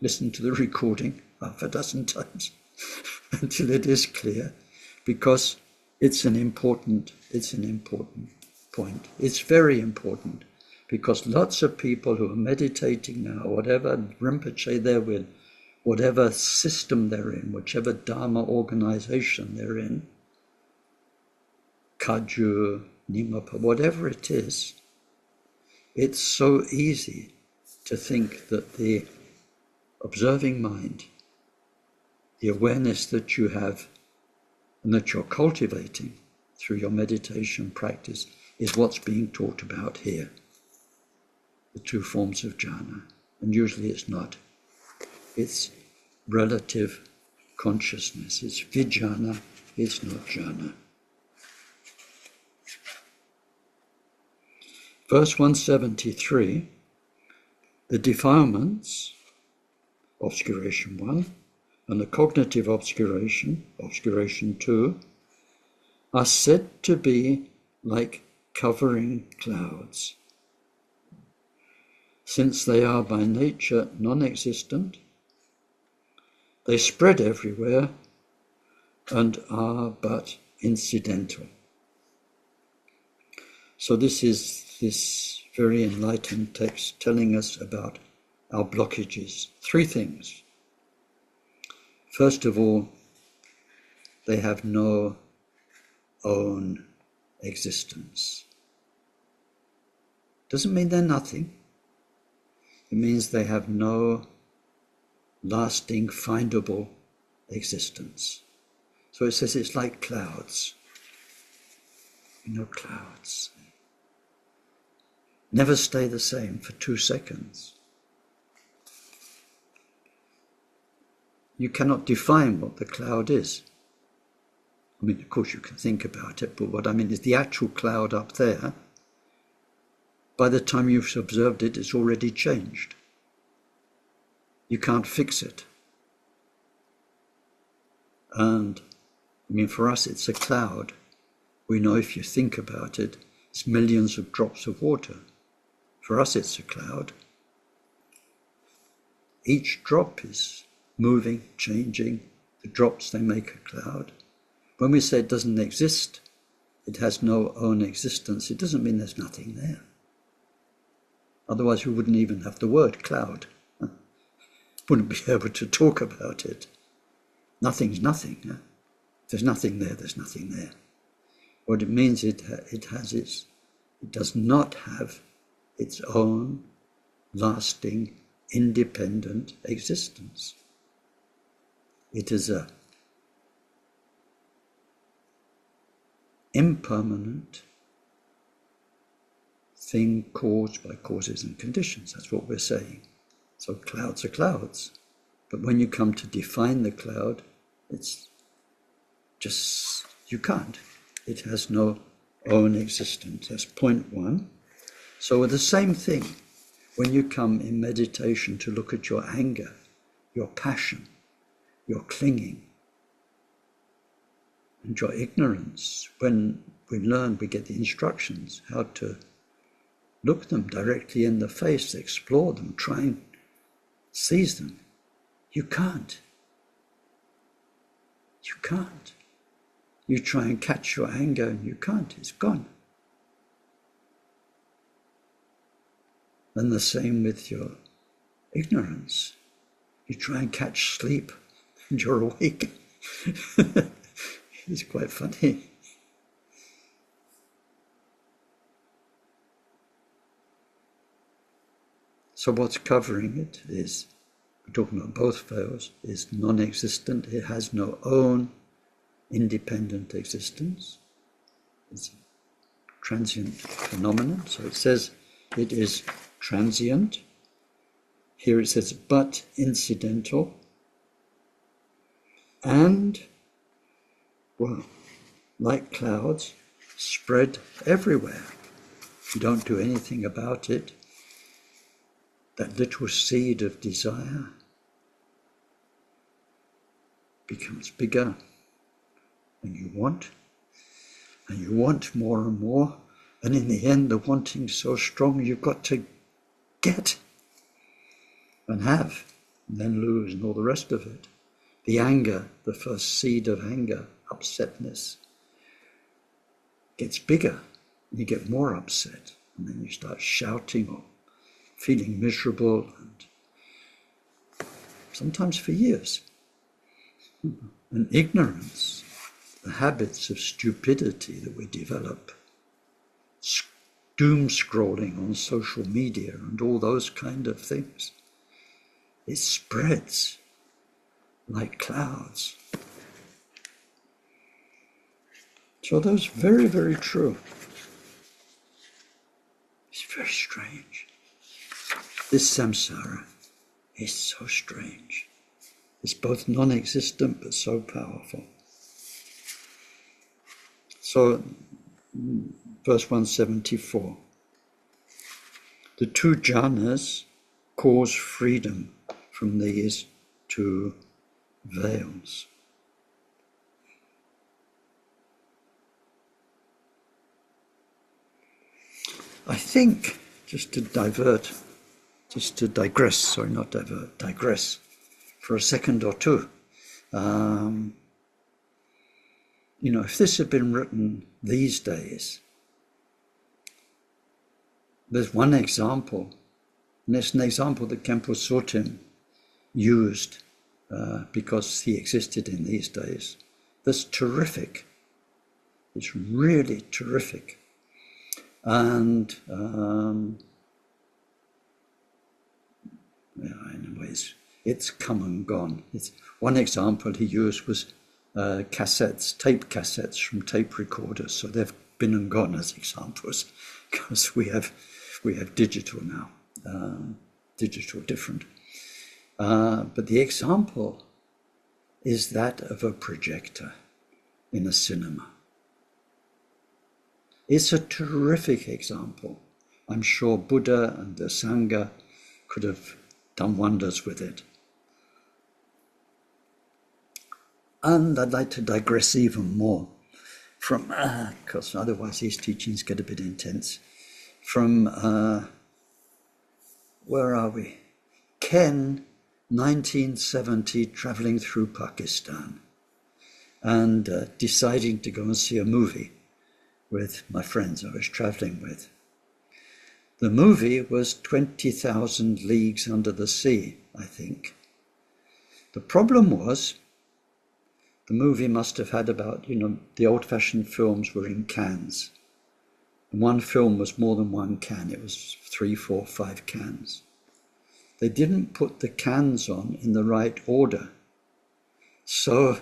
listen to the recording half a dozen times until it is clear, because it's an important point. It's very important, because lots of people who are meditating now, whatever Rinpoche they're with, whatever system they're in, whichever Dharma organization they're in, Kagyu, Nimapa, whatever it is, it's so easy to think that the observing mind, the awareness that you have and that you're cultivating through your meditation practice is what's being talked about here, the two forms of jhana. And usually it's not. It's relative consciousness. It's vijnana, it's not jhana. Verse 173, the defilements, obscuration 1, and the cognitive obscuration, obscuration 2, are said to be like covering clouds, since they are by nature non-existent. They spread everywhere and are but incidental. So this is this very enlightened text telling us about our blockages. Three things. First of all, they have no own existence. Doesn't mean they're nothing. It means they have no lasting, findable existence. So it says it's like clouds. You know, clouds never stay the same for 2 seconds. You cannot define what the cloud is. I mean, of course you can think about it, but what I mean is the actual cloud up there, by the time you've observed it, it's already changed. You can't fix it. And, I mean, for us it's a cloud. We know if you think about it, it's millions of drops of water. For us it's a cloud. Each drop is moving, changing. The drops, they make a cloud. When we say it doesn't exist, it has no own existence, it doesn't mean there's nothing there. Otherwise we wouldn't even have the word cloud. Wouldn't be able to talk about it. Nothing's nothing. If there's nothing there, there's nothing there. What it means, it does not have its own lasting, independent existence. It is a impermanent thing caused by causes and conditions. That's what we're saying. So clouds are clouds. But when you come to define the cloud, it's just, you can't. It has no own existence. That's point one. So the same thing, when you come in meditation to look at your anger, your passion, your clinging, and your ignorance, when we learn, we get the instructions how to look them directly in the face, explore them, try and seize them. You can't. You can't. You try and catch your anger and you can't, it's gone. And the same with your ignorance. You try and catch sleep and you're awake. It's quite funny. So what's covering it is, we're talking about both fails, is non-existent. It has no own independent existence. It's a transient phenomenon. So it says it is transient. Here it says, but incidental. And, well, like clouds, spread everywhere. If you don't do anything about it, that little seed of desire becomes bigger, and you want more and more, and in the end the wanting's so strong you've got to get and have, and then lose, and all the rest of it. The anger, the first seed of anger, upsetness, gets bigger, and you get more upset, and then you start shouting or feeling miserable, and sometimes for years. And ignorance, the habits of stupidity that we develop, doom scrolling on social media and all those kind of things, it spreads like clouds. So that's very, very true. It's very strange. This samsara is so strange. It's both non-existent but so powerful. So, verse 174. The two jhanas cause freedom from these two veils. I think, just to digress for a second or two. If this had been written these days, there's one example, and it's an example that Khenpo Sotin used because he existed in these days. That's terrific. It's really terrific. And anyways, it's come and gone. One example he used was tape cassettes from tape recorders. So they've been and gone as examples because we have digital now, digital different. But the example is that of a projector in a cinema. It's a terrific example. I'm sure Buddha and the Sangha could have done wonders with it. And I'd like to digress even more from, because otherwise these teachings get a bit intense, from, where are we? Ken, 1970, traveling through Pakistan and deciding to go and see a movie with my friends I was traveling with. The movie was 20,000 Leagues Under the Sea, I think. The problem was, the movie must have had about, the old-fashioned films were in cans. And one film was more than one can. It was 3, 4, 5 cans. They didn't put the cans on in the right order. So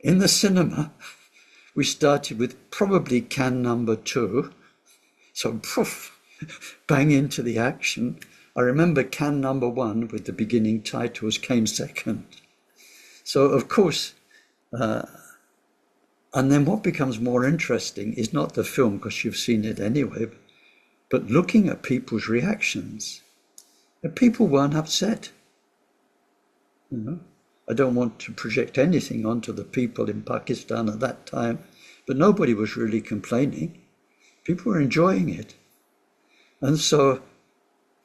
in the cinema, we started with probably can number 2. So poof, bang into the action. I remember can number 1 with the beginning titles came second. So of course, and then what becomes more interesting is not the film, because you've seen it anyway, but looking at people's reactions. And people weren't upset. I don't want to project anything onto the people in Pakistan at that time, but nobody was really complaining. People were enjoying it. And so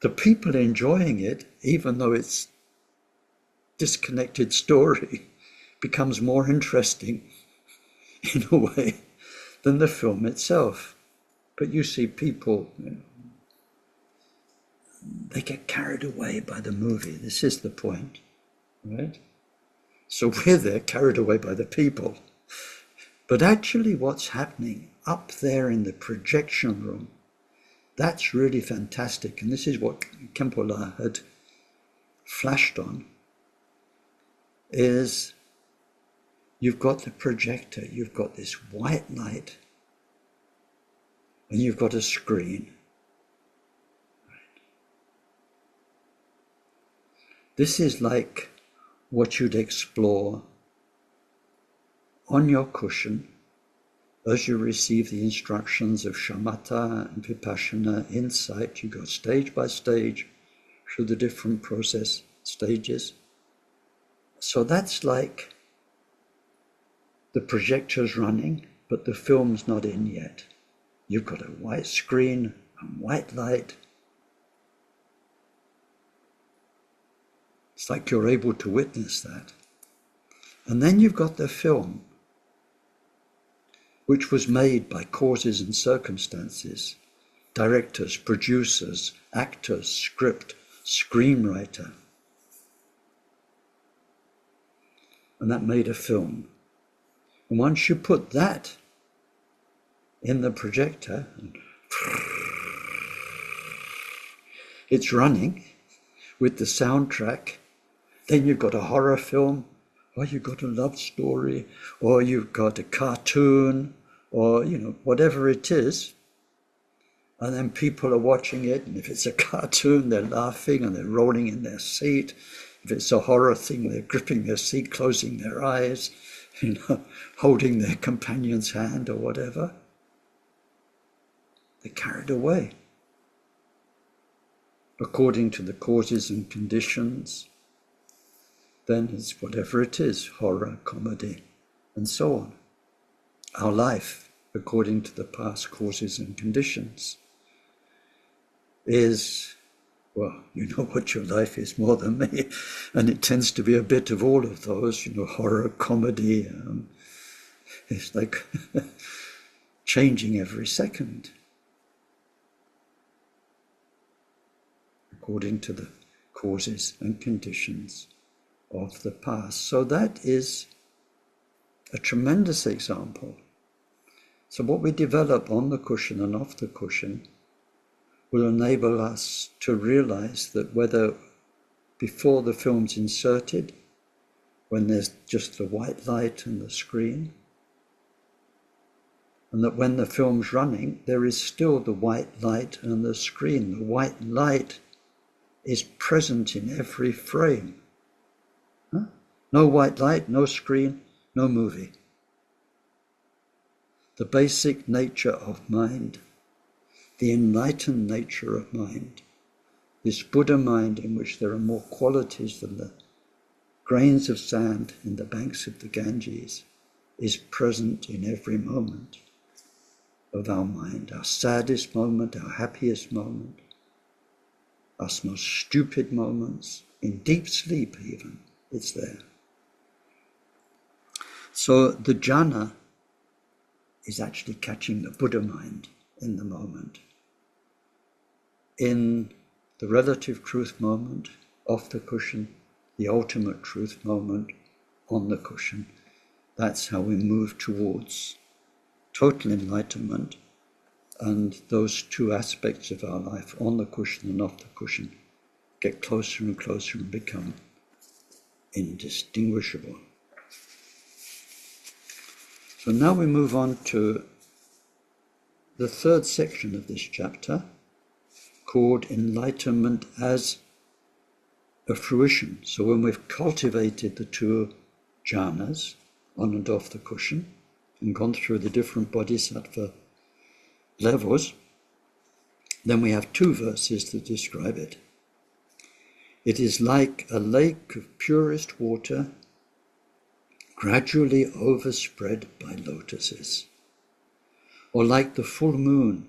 the people enjoying it, even though it's disconnected story, becomes more interesting in a way, than the film itself. But you see people, they get carried away by the movie. This is the point, right? So we're there carried away by the people. But actually what's happening up there in the projection room, that's really fantastic. And this is what Khenpola had flashed on, is you've got the projector, you've got this white light, and you've got a screen. This is like what you'd explore on your cushion as you receive the instructions of shamatha and vipassana insight. You go stage by stage through the different process stages. So that's like the projector's running, but the film's not in yet. You've got a white screen and white light. It's like you're able to witness that. And then you've got the film, which was made by causes and circumstances, directors, producers, actors, script, screenwriter. And that made a film. And once you put that in the projector, it's running with the soundtrack, then you've got a horror film, or you've got a love story, or you've got a cartoon, or, whatever it is. And then people are watching it, and if it's a cartoon, they're laughing and they're rolling in their seat. If it's a horror thing, they're gripping their seat, closing their eyes, holding their companion's hand or whatever. They're carried away according to the causes and conditions. Then it's whatever it is, horror, comedy, and so on. Our life, according to the past causes and conditions, is, well, you know what your life is more than me, and it tends to be a bit of all of those, horror, comedy. It's like changing every second according to the causes and conditions of the past. So that is a tremendous example. So what we develop on the cushion and off the cushion will enable us to realize that whether before the film's inserted, when there's just the white light and the screen, and that when the film's running, there is still the white light and the screen. The white light is present in every frame. No white light, no screen, no movie. The basic nature of mind, the enlightened nature of mind, this Buddha mind in which there are more qualities than the grains of sand in the banks of the Ganges, is present in every moment of our mind, our saddest moment, our happiest moment, our most stupid moments, in deep sleep even, it's there. So the jhana is actually catching the Buddha mind in the moment. In the relative truth moment, off the cushion, the ultimate truth moment, on the cushion. That's how we move towards total enlightenment, and those two aspects of our life, on the cushion and off the cushion, get closer and closer and become indistinguishable. So now we move on to the third section of this chapter, called Enlightenment as a Fruition. So when we've cultivated the two jhanas, on and off the cushion, and gone through the different bodhisattva levels, then we have two verses to describe it. It is like a lake of purest water, gradually overspread by lotuses, or like the full moon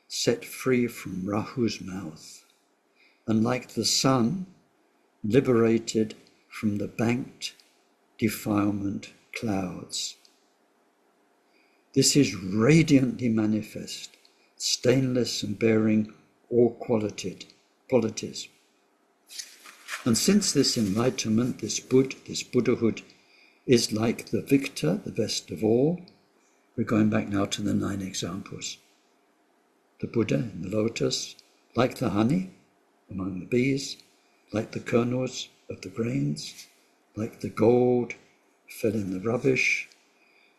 set free from Rahu's mouth, and like the sun liberated from the banked defilement clouds. This is radiantly manifest, stainless and bearing all qualities. And since this enlightenment, this Buddhahood, is like the victor, the best of all, we're going back now to the 9 examples. The Buddha in the lotus, like the honey among the bees, like the kernels of the grains, like the gold fell in the rubbish,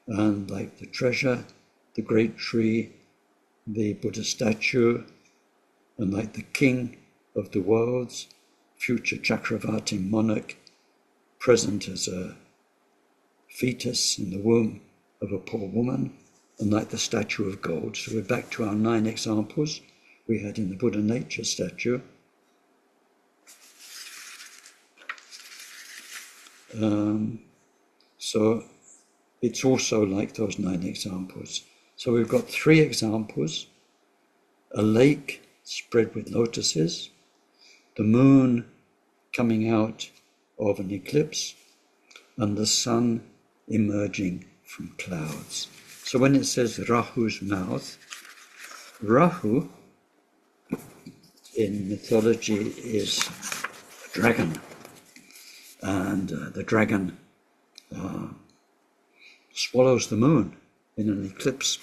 and like the treasure, the great tree, the Buddha statue, and like the king of the worlds, future Chakravarti monarch, present as a fetus in the womb of a poor woman, and like the statue of gold. So we're back to our 9 examples we had in the Buddha nature statue. So it's also like those 9 examples. So we've got 3 examples: a lake spread with lotuses, the moon coming out of an eclipse, and the sun emerging from clouds. So when it says Rahu's mouth, Rahu in mythology is a dragon, and the dragon swallows the moon in an eclipse,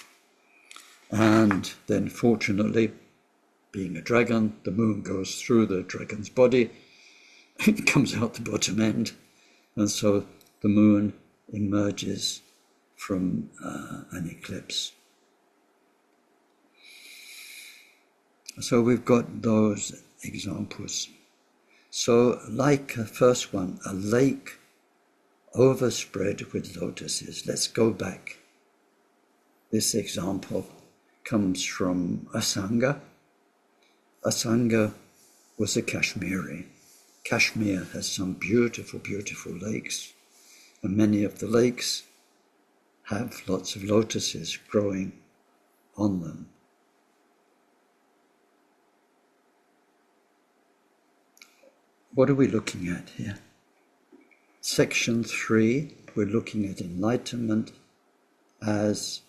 and then fortunately, being a dragon, the moon goes through the dragon's body, it comes out the bottom end, and so the moon emerges from an eclipse. So we've got those examples. So like the first one, a lake overspread with lotuses. Let's go back. This example comes from Asanga. Asanga was a Kashmiri. Kashmir has some beautiful, beautiful lakes, and many of the lakes have lots of lotuses growing on them. What are we looking at here? Section 3, we're looking at enlightenment as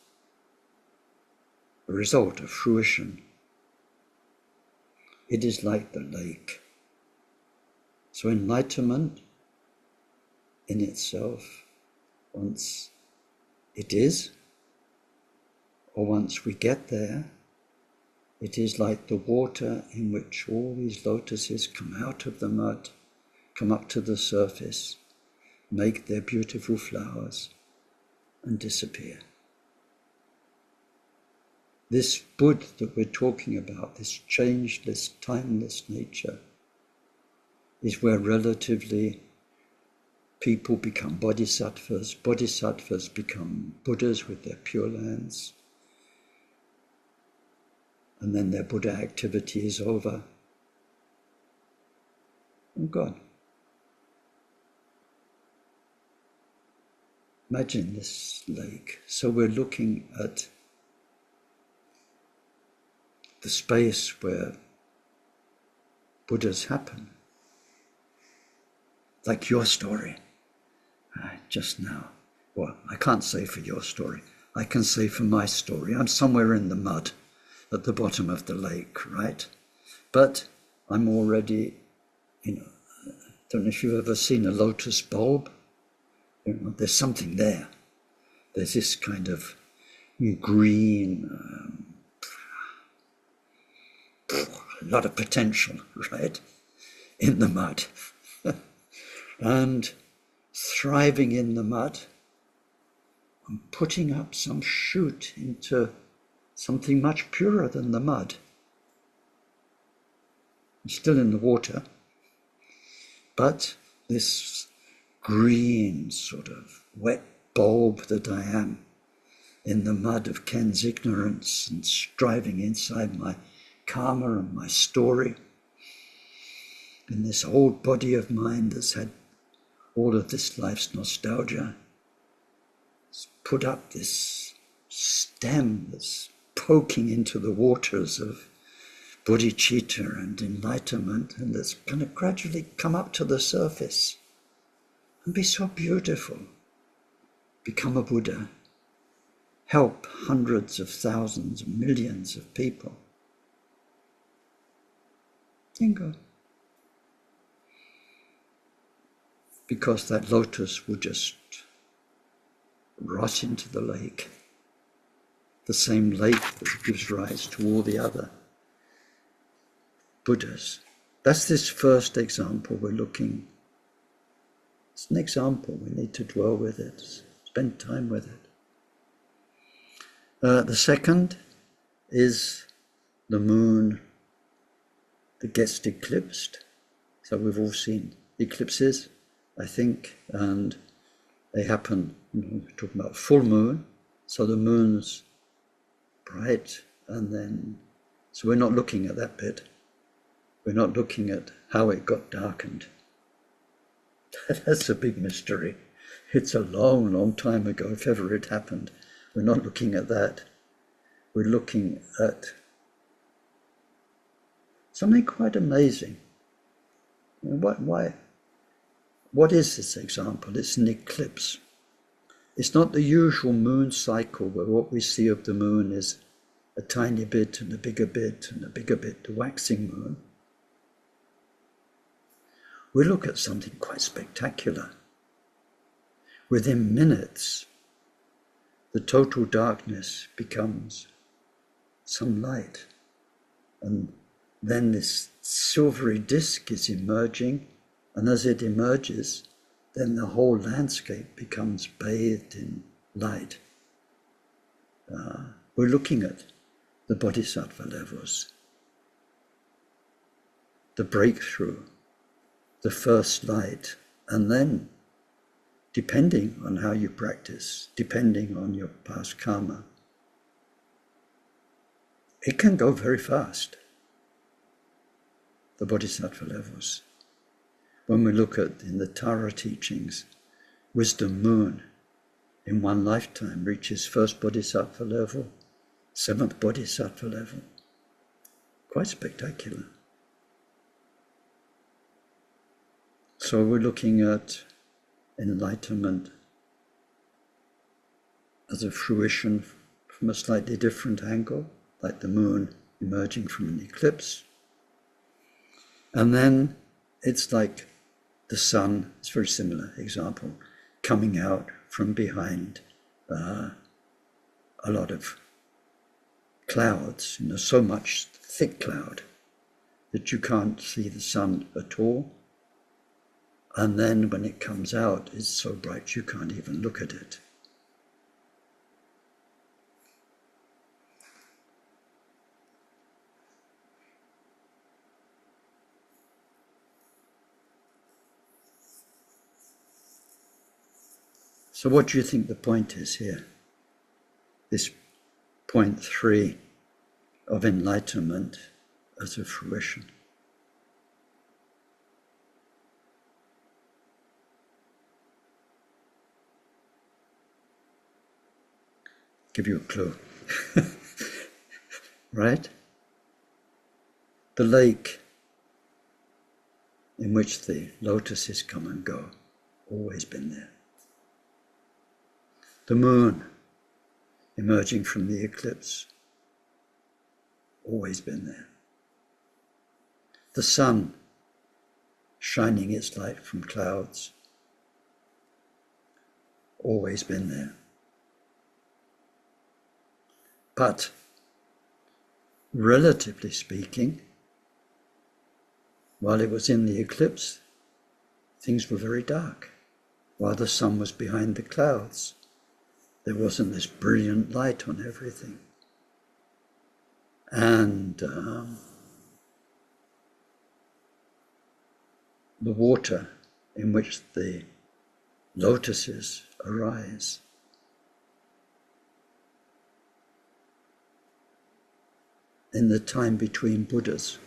a result of fruition. It is like the lake. So enlightenment in itself, once it is, or once we get there, it is like the water in which all these lotuses come out of the mud, come up to the surface, make their beautiful flowers, and disappear. This Buddha that we're talking about, this changeless, timeless nature, is where relatively people become bodhisattvas, bodhisattvas become Buddhas with their pure lands, and then their Buddha activity is over, and gone. Imagine this lake. So we're looking at the space where Buddhas happen. Like your story just now. Well, I can't say for your story. I can say for my story. I'm somewhere in the mud at the bottom of the lake, right? But I'm already, don't know if you've ever seen a lotus bulb. There's something there. There's this kind of green, a lot of potential, right, in the mud. And thriving in the mud and putting up some shoot into something much purer than the mud. I'm still in the water, but this green sort of wet bulb that I am in the mud of Ken's ignorance and striving inside my karma and my story, in this old body of mine that's had all of this life's nostalgia, it's put up this stem that's poking into the waters of bodhicitta and enlightenment, and that's going to gradually come up to the surface and be so beautiful, become a Buddha. help hundreds of thousands, millions of people. Bingo. Because that lotus would just rot into the lake, the same lake that gives rise to all the other Buddhas. That's this first example we're looking. It's an example, we need to dwell with it, spend time with it. The second is the moon that gets eclipsed. So we've all seen eclipses, I think, and they happen, we're talking about full moon, so the moon's bright, and then, so we're not looking at that bit. We're not looking at how it got darkened. That's a big mystery. It's a long, long time ago, if ever it happened. We're not looking at that. We're looking at something quite amazing. What is this example? It's an eclipse. It's not the usual moon cycle where what we see of the moon is a tiny bit and a bigger bit and a bigger bit, the waxing moon. We look at something quite spectacular. Within minutes, the total darkness becomes some light. And then this silvery disk is emerging, and as it emerges, then the whole landscape becomes bathed in light. We're looking at the bodhisattva levels, the breakthrough, the first light, and then, depending on how you practice, depending on your past karma, it can go very fast, the bodhisattva levels. When we look at, in the Tara teachings, wisdom moon in one lifetime reaches first bodhisattva level, seventh bodhisattva level. Quite spectacular. So we're looking at enlightenment as a fruition from a slightly different angle, like the moon emerging from an eclipse. And then it's like the sun, it's a very similar example, coming out from behind a lot of clouds, so much thick cloud that you can't see the sun at all. And then when it comes out, it's so bright you can't even look at it. So what do you think the point is here? This point 3 of enlightenment as a fruition. Give you a clue. Right? The lake in which the lotuses come and go, always been there. The moon emerging from the eclipse, always been there. The sun shining its light from clouds, always been there. But, relatively speaking, while it was in the eclipse, things were very dark. While the sun was behind the clouds, there wasn't this brilliant light on everything. And the water in which the lotuses arise in the time between Buddhas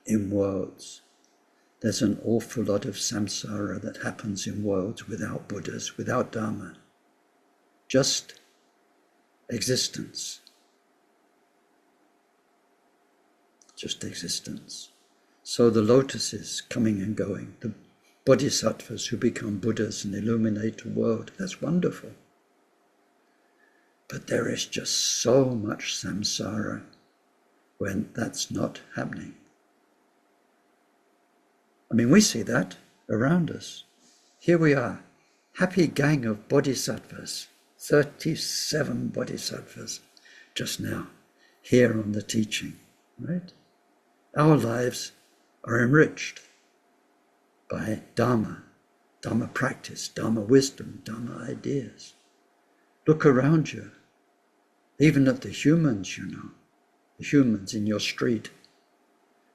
in worlds, there's an awful lot of samsara that happens in worlds without Buddhas, without Dharma. Just existence. Just existence. So the lotuses coming and going, the bodhisattvas who become Buddhas and illuminate the world, that's wonderful. But there is just so much samsara when that's not happening. I mean, we see that around us. Here we are, happy gang of bodhisattvas, 37 bodhisattvas just now, here on the teaching, right? Our lives are enriched by Dharma, Dharma practice, Dharma wisdom, Dharma ideas. Look around you, even at the humans, the humans in your street,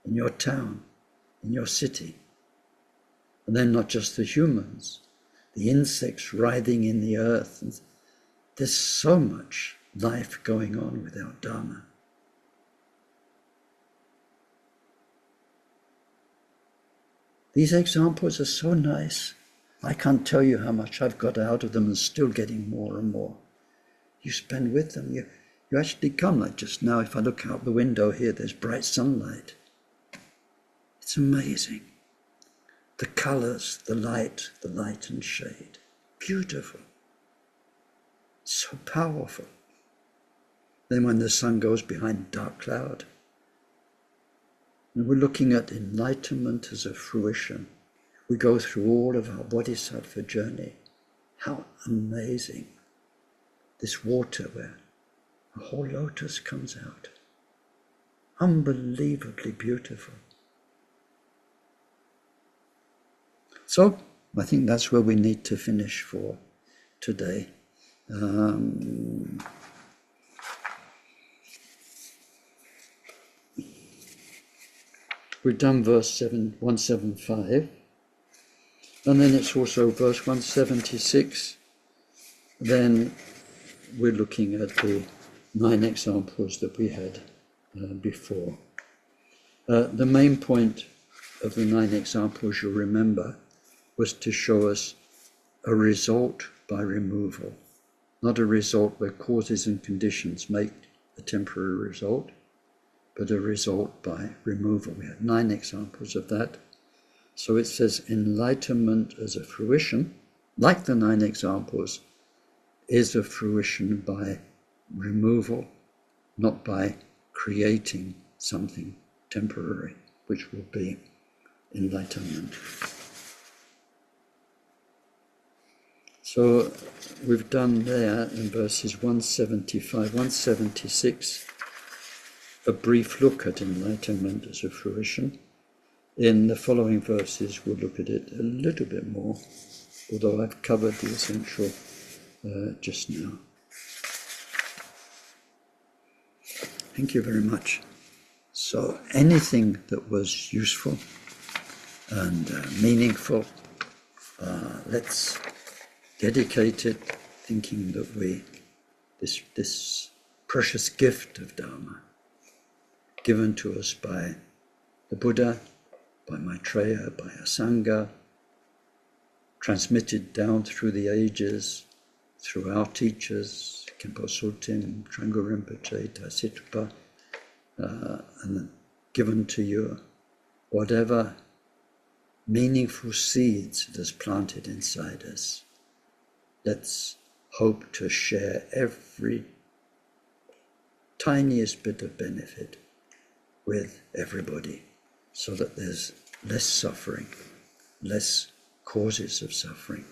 in your town, in your city. And then not just the humans, the insects writhing in the earth. And there's so much life going on without Dharma. These examples are so nice. I can't tell you how much I've got out of them and still getting more and more. You spend with them, you actually come, like just now, if I look out the window here, there's bright sunlight. It's amazing. The colors, the light and shade. Beautiful. So powerful. Then when the sun goes behind a dark cloud, and we're looking at enlightenment as a fruition. We go through all of our bodhisattva journey. How amazing. This water where a whole lotus comes out. Unbelievably beautiful. So, I think that's where we need to finish for today. We've done verse 175, and then it's also verse 176. Then we're looking at the 9 examples that we had before. The main point of the 9 examples, you'll remember, was to show us a result by removal, not a result where causes and conditions make a temporary result, but a result by removal. We had 9 examples of that. So it says enlightenment as a fruition, like the 9 examples, is a fruition by removal, not by creating something temporary, which will be enlightenment. So we've done there in verses 175, 176, a brief look at enlightenment as a fruition. In the following verses, we'll look at it a little bit more, although I've covered the essential just now. Thank you very much. So anything that was useful and meaningful, let's dedicate it, thinking that this precious gift of Dharma, given to us by the Buddha, by Maitreya, by Asanga, transmitted down through the ages, through our teachers, Khenpo Sultim, Trangul Rinpoche, Taisitpa, and given to you, whatever meaningful seeds it has planted inside us. Let's hope to share every tiniest bit of benefit with everybody, so that there's less suffering, less causes of suffering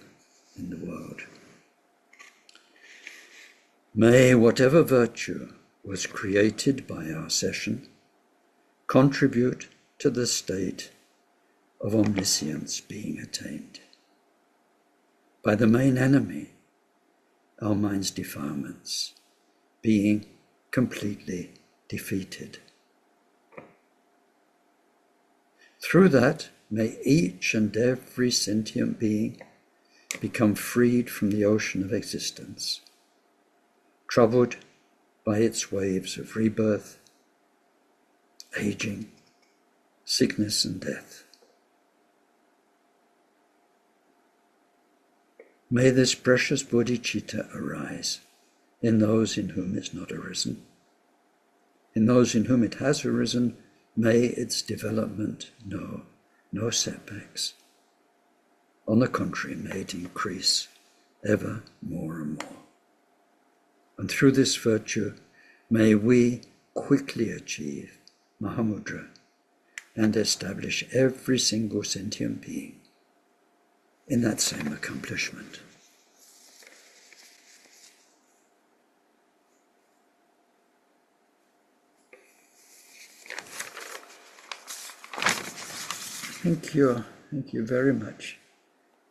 in the world. May whatever virtue was created by our session contribute to the state of omniscience being attained. By the main enemy, our mind's defilements, being completely defeated. Through that, may each and every sentient being become freed from the ocean of existence, troubled by its waves of rebirth, aging, sickness and death. May this precious bodhicitta arise in those in whom it's not arisen. In those in whom it has arisen, may its development know no setbacks. On the contrary, may it increase ever more and more. And through this virtue, may we quickly achieve Mahamudra and establish every single sentient being in that same accomplishment. Thank you very much.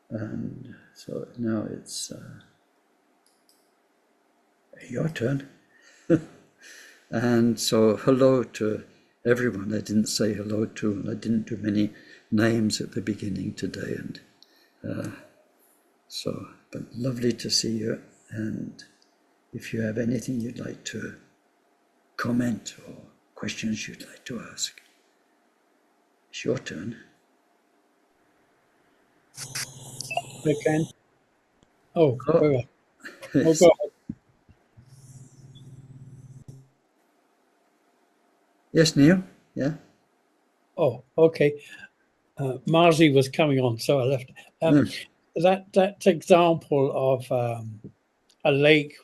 And so now it's your turn. And so hello to everyone I didn't say hello to, and I didn't do many names at the beginning today, and but lovely to see you. And if you have anything you'd like to comment or questions you'd like to ask, it's your turn. Okay. Oh, Oh, go ahead. yes. Go ahead. Yes, Neil? Yeah? Oh, okay. Marzi was coming on, so I left. That example of a lake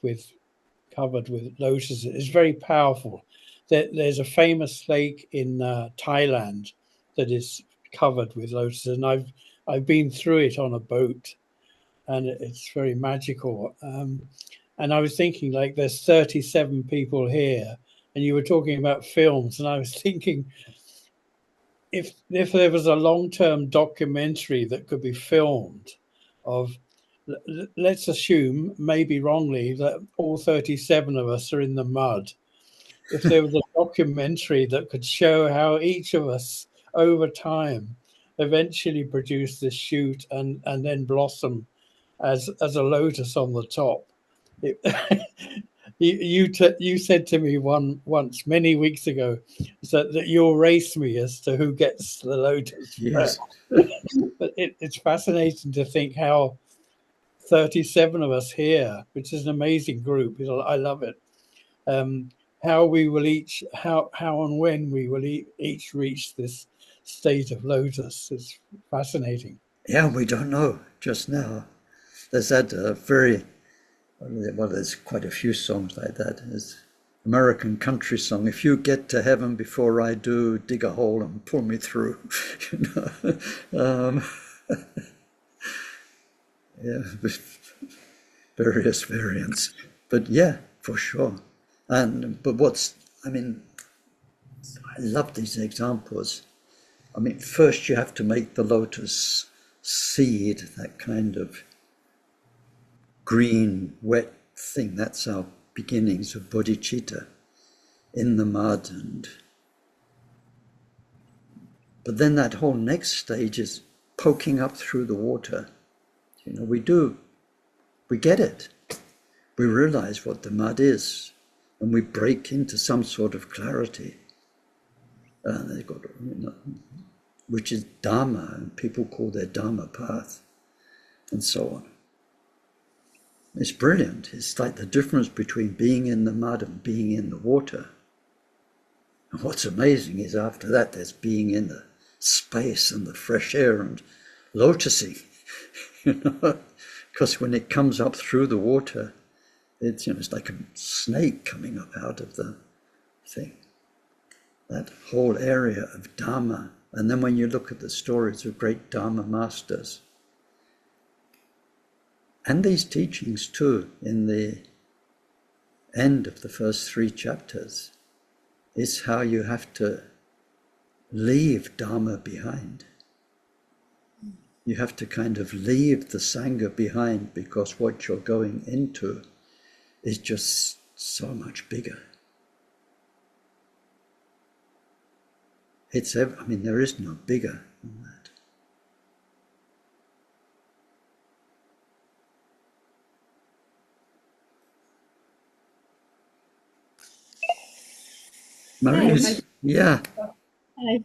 covered with lotuses is very powerful. There's a famous lake in Thailand that is covered with lotuses, and I've been through it on a boat, and it's very magical. And I was thinking, like, there's 37 people here, and you were talking about films, and I was thinking, if there was a long-term documentary that could be filmed of, let's assume, maybe wrongly, that all 37 of us are in the mud. If there was a documentary that could show how each of us over time eventually produced this shoot and then blossom as a lotus on the top. You said to me once many weeks ago that you'll race me as to who gets the lotus Yes. but it's fascinating to think how 37 of us here, which is an amazing group, I love it, how we will how and when we will each reach this state of lotus. It's fascinating. Yeah, we don't know just now. There's that there's quite a few songs like that. There's American country song, if you get to heaven before I do, dig a hole and pull me through. Yeah, various variants. But yeah, for sure. But I love these examples. I mean, first you have to make the lotus seed, that kind of green, wet thing. That's our beginnings of bodhicitta in the mud. But then that whole next stage is poking up through the water. We get it. We realize what the mud is, and we break into some sort of clarity. Which is Dharma, and people call their Dharma path, and so on. It's brilliant. It's like the difference between being in the mud and being in the water. And what's amazing is after that, there's being in the space and the fresh air and lotusing, because when it comes up through the water, it's like a snake coming up out of the thing. That whole area of Dharma. And then when you look at the stories of great Dharma masters, and these teachings too, in the end of the first 3 chapters, is how you have to leave Dharma behind. You have to kind of leave the Sangha behind, because what you're going into is just so much bigger. There is no bigger than that. Marie, yeah. Hi.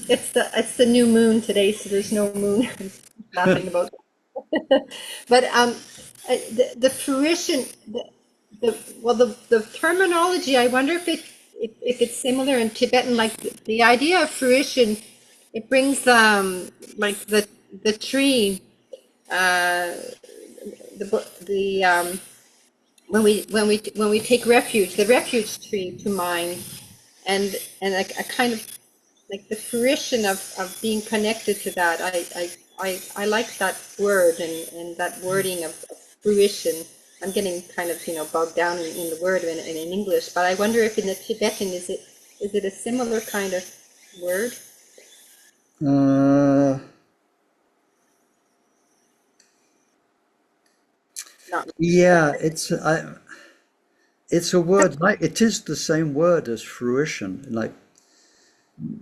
It's the new moon today, so there's no moon. I'm laughing about that. But the fruition, the terminology. I wonder if it's similar in Tibetan. Like the idea of fruition, it brings like the tree, the when we take refuge, the refuge tree to mind, and a kind of like the fruition of being connected to that. I like that word and that wording of fruition. I'm getting kind of bogged down in the word in English, but I wonder if in the Tibetan is it a similar kind of word? Not. Yeah, it's a word like it is the same word as fruition, like,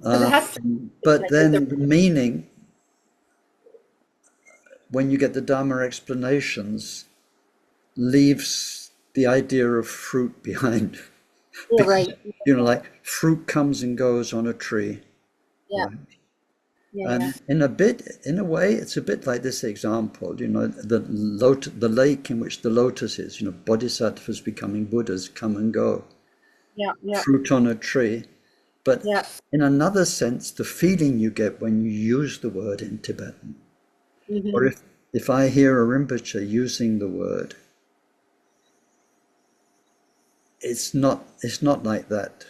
Because it has to but like with then the meaning, when you get the Dharma explanations, leaves the idea of fruit behind. yeah, Because, right. like fruit comes and goes on a tree, Yeah, right? yeah, And in a way, it's a bit like this example, the lake in which the lotus is, bodhisattvas becoming Buddhas come and go, yeah, yeah, fruit on a tree. But yeah. in another sense, the feeling you get when you use the word in Tibetan, or Mm-hmm. if I hear a Rinpoche using the word, it's not like that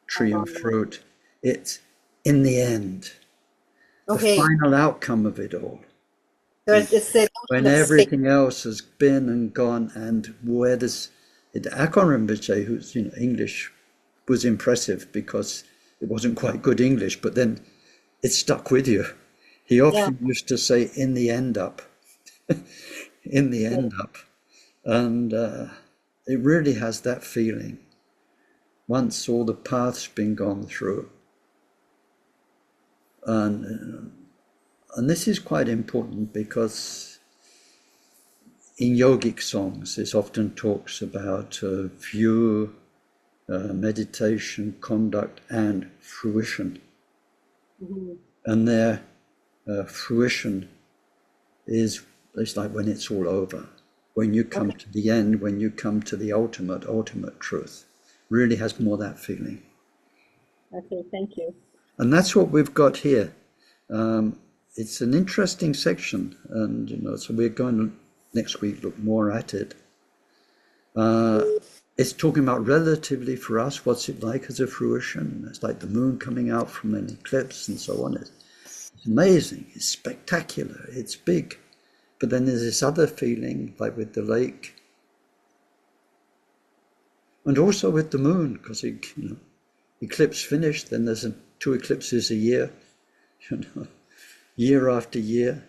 tree and fruit. It's in the end, the Okay, final outcome of it all. so it's the When notion of space. everything else has been and gone, and where does it? Akon Rinpoche, who's English, was impressive because it wasn't quite good English, but then it stuck with you. He Yeah, often used to say, "In the end up, in the yeah. end up," and it really has that feeling. Once all the path's been gone through, and this is quite important because in yogic songs, it often talks about view, meditation, conduct, and fruition. Mm-hmm. And their fruition is it's like when it's all over, when you come Okay, to the end, when you come to the ultimate truth. Really has more that feeling. okay, thank you. And that's what we've got here. It's an interesting section, and so we're going to next week look more at it. It's talking about relatively for us, what's it like as a fruition? It's like the moon coming out from an eclipse and so on. It's amazing, it's spectacular, it's big. But then there's this other feeling, like with the lake, and also with the moon, because eclipse finished, then there's two eclipses a year, year after year,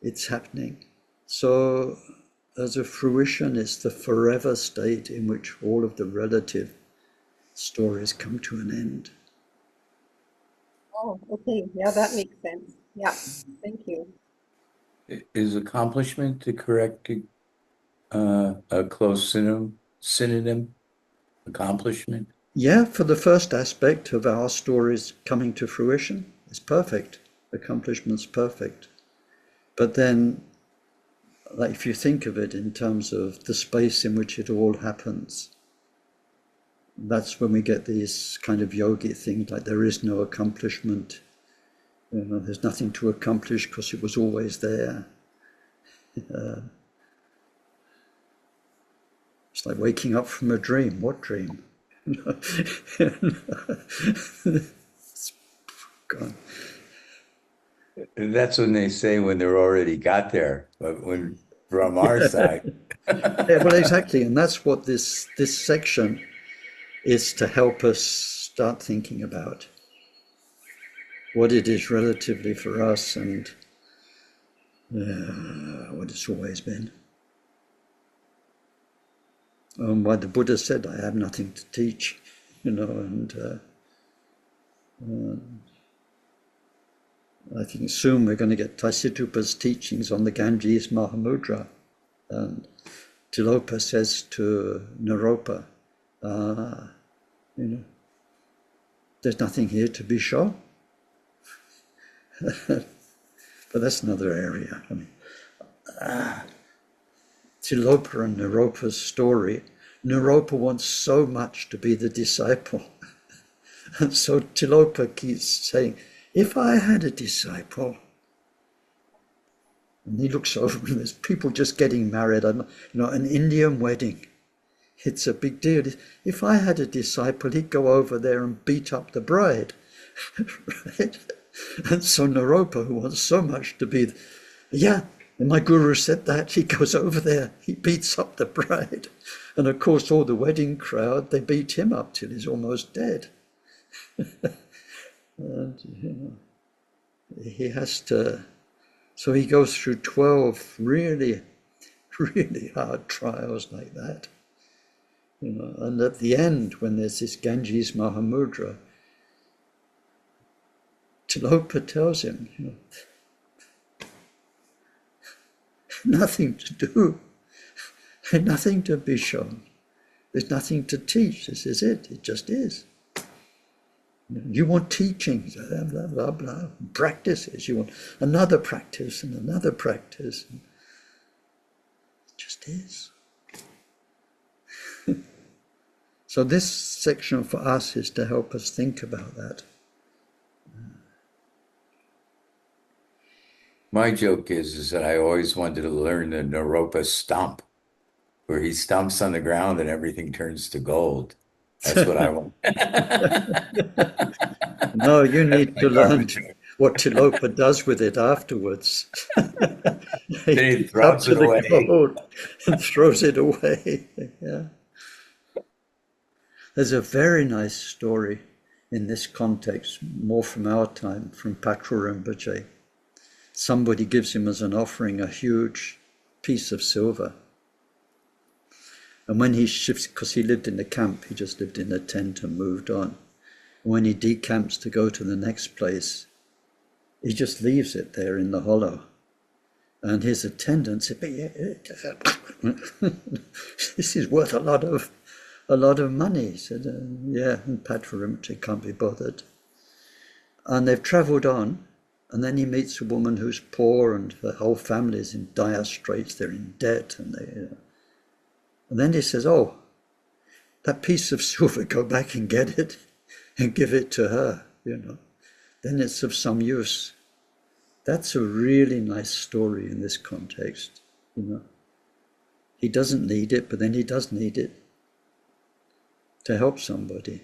it's happening. So as a fruition, it's the forever state in which all of the relative stories come to an end. Oh, okay, yeah, that makes sense. Yeah, thank you. Is accomplishment the correct a close synonym? Accomplishment? Yeah, for the first aspect of our stories coming to fruition, it's perfect. Accomplishment's perfect. But then, like, if you think of it in terms of the space in which it all happens, that's when we get these kind of yogic things like there is no accomplishment. There's nothing to accomplish because it was always there. It's like waking up from a dream. What dream? It's gone. That's when they say when they're already got there, but when from our side. Yeah, well, exactly, and that's what this section is to help us start thinking about what it is relatively for us and what it's always been. Why the Buddha said, "I have nothing to teach," and I think soon we're going to get Taisitupa's teachings on the Ganges Mahamudra, and Tilopa says to Naropa, there's nothing here to be shown. But that's another area. I mean, Tilopa and Naropa's story. Naropa wants so much to be the disciple. And so Tilopa keeps saying, if I had a disciple, And he looks over and there's people just getting married. You know, an Indian wedding. It's a big deal. If I had a disciple, he'd go over there and beat up the bride. Right? And so Naropa, who wants so much to be, yeah, and my guru said that, he goes over there, he beats up the bride. And of course, all the wedding crowd, they beat him up till he's almost dead. And, you know, he has to, so he goes through 12 really, really hard trials like that. You know, and at the end, when there's this Ganges Mahamudra, Tilopa tells him, you know, nothing to do, nothing to be shown. There's nothing to teach. This is it. It just is. You want teachings, blah, blah, blah, blah, practices. You want another practice and another practice. It just is. So this section for us is to help us think about that. My joke is that I always wanted to learn the Naropa stomp, where he stomps on the ground and everything turns to gold. That's what I want. No, you need my to learn garbage joke. what Tilopa does with it afterwards. Then he It's up throws to it the away. gold and throws it away. Yeah. There's a very nice story in this context, more from our time, from Patra Rinpoche. Somebody gives him as an offering a huge piece of silver. And when he shifts, because he lived in a camp, he just lived in a tent and moved on. When he decamps to go to the next place, he just leaves it there in the hollow. And his attendant said, this is worth a lot of money. He said, yeah, and Patra Rinpoche can't be bothered. And they've travelled on, and then he meets a woman who's poor and her whole family is in dire straits, they're in debt, and then he says, oh, that piece of silver, go back and get it and give it to her, you know. Then it's of some use. That's a really nice story in this context, you know. He doesn't need it, but then he does need it to help somebody.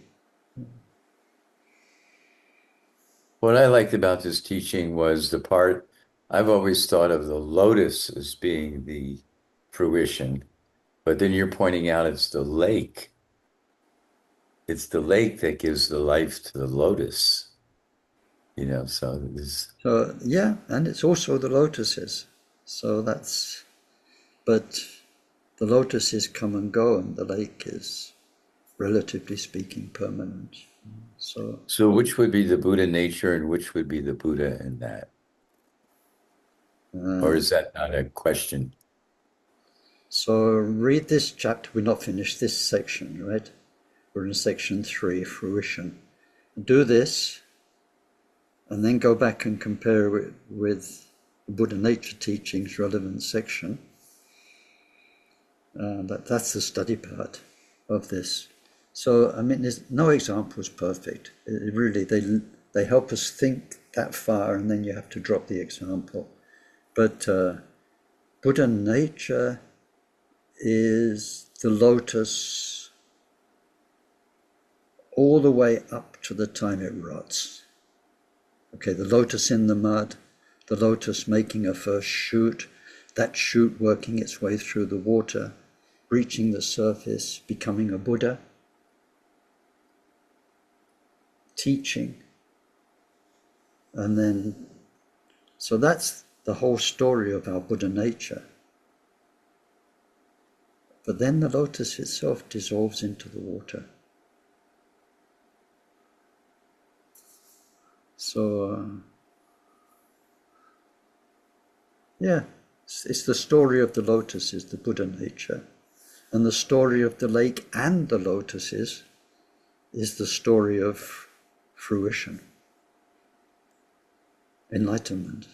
What I liked about this teaching was the part, I've always thought of the lotus as being the fruition, but then you're pointing out it's the lake. It's the lake that gives the life to the lotus, you know, so this. So, yeah, and it's also the lotuses. So but the lotuses come and go, and the lake is, relatively speaking, permanent. So which would be the Buddha nature and which would be the Buddha in that? Or is that not a question? So read this chapter. We're not finished this section, right? We're in section 3, fruition. Do this, and then go back and compare it with the Buddha nature teachings relevant section. That's the study part of this. So, I mean, there's no example is perfect. It really, they help us think that far, and then you have to drop the example. But Buddha nature is the lotus all the way up to the time it rots. Okay, the lotus in the mud, the lotus making a first shoot, that shoot working its way through the water, reaching the surface, becoming a Buddha, teaching. And then, so that's the whole story of our Buddha nature. But then the lotus itself dissolves into the water. So, yeah, it's the story of the lotus is the Buddha nature. And the story of the lake and the lotuses is the story of fruition, enlightenment.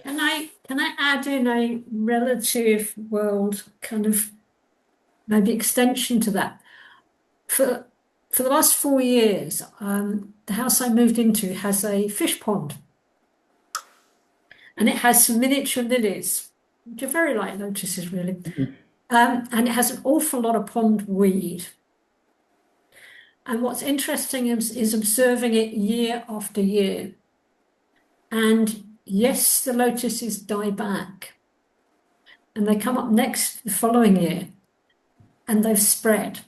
Can I add in a relative world kind of maybe extension to that? For for the last 4 years, the house I moved into has a fish pond. And it has some miniature lilies, which are very like lotuses, really. And it has an awful lot of pond weed. And what's interesting is observing it year after year. And yes, the lotuses die back. And they come up next the following year, and they've spread.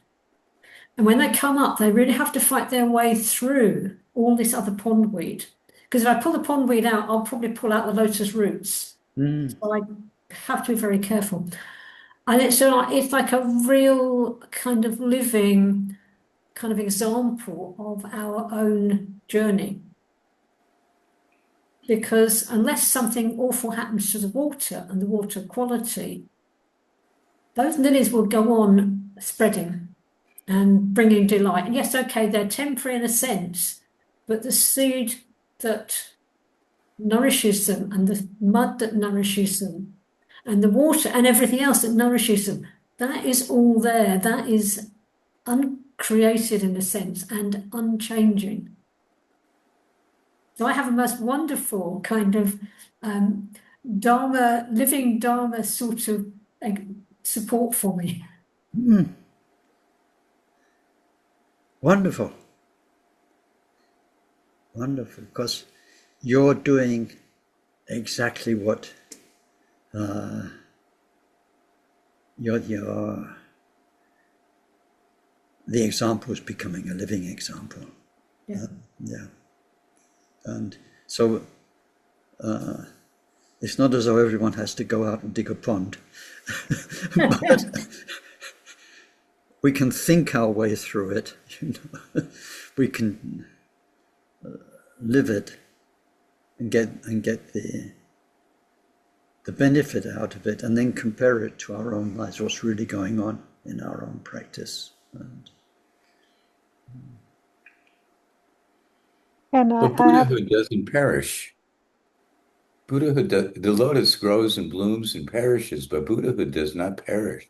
And when they come up, they really have to fight their way through all this other pondweed. Because if I pull the pondweed out, I'll probably pull out the lotus roots. So I have to be very careful. And it's like a real kind of living kind of example of our own journey. Because unless something awful happens to the water and the water quality, those lilies will go on spreading and bringing delight. And yes, okay, they're temporary in a sense, but the seed that nourishes them and the mud that nourishes them and the water and everything else that nourishes them, that is all there. That is uncreated in a sense and unchanging. So I have a most wonderful kind of living Dharma sort of support for me. Wonderful. Wonderful, because you're doing exactly what the example is becoming a living example. Yeah. And so it's not as though everyone has to go out and dig a pond, but we can think our way through it. We can live it and get the benefit out of it, and then compare it to our own lives, what's really going on in our own practice. But Buddhahood doesn't perish. Buddhahood, the lotus grows and blooms and perishes, but Buddhahood does not perish.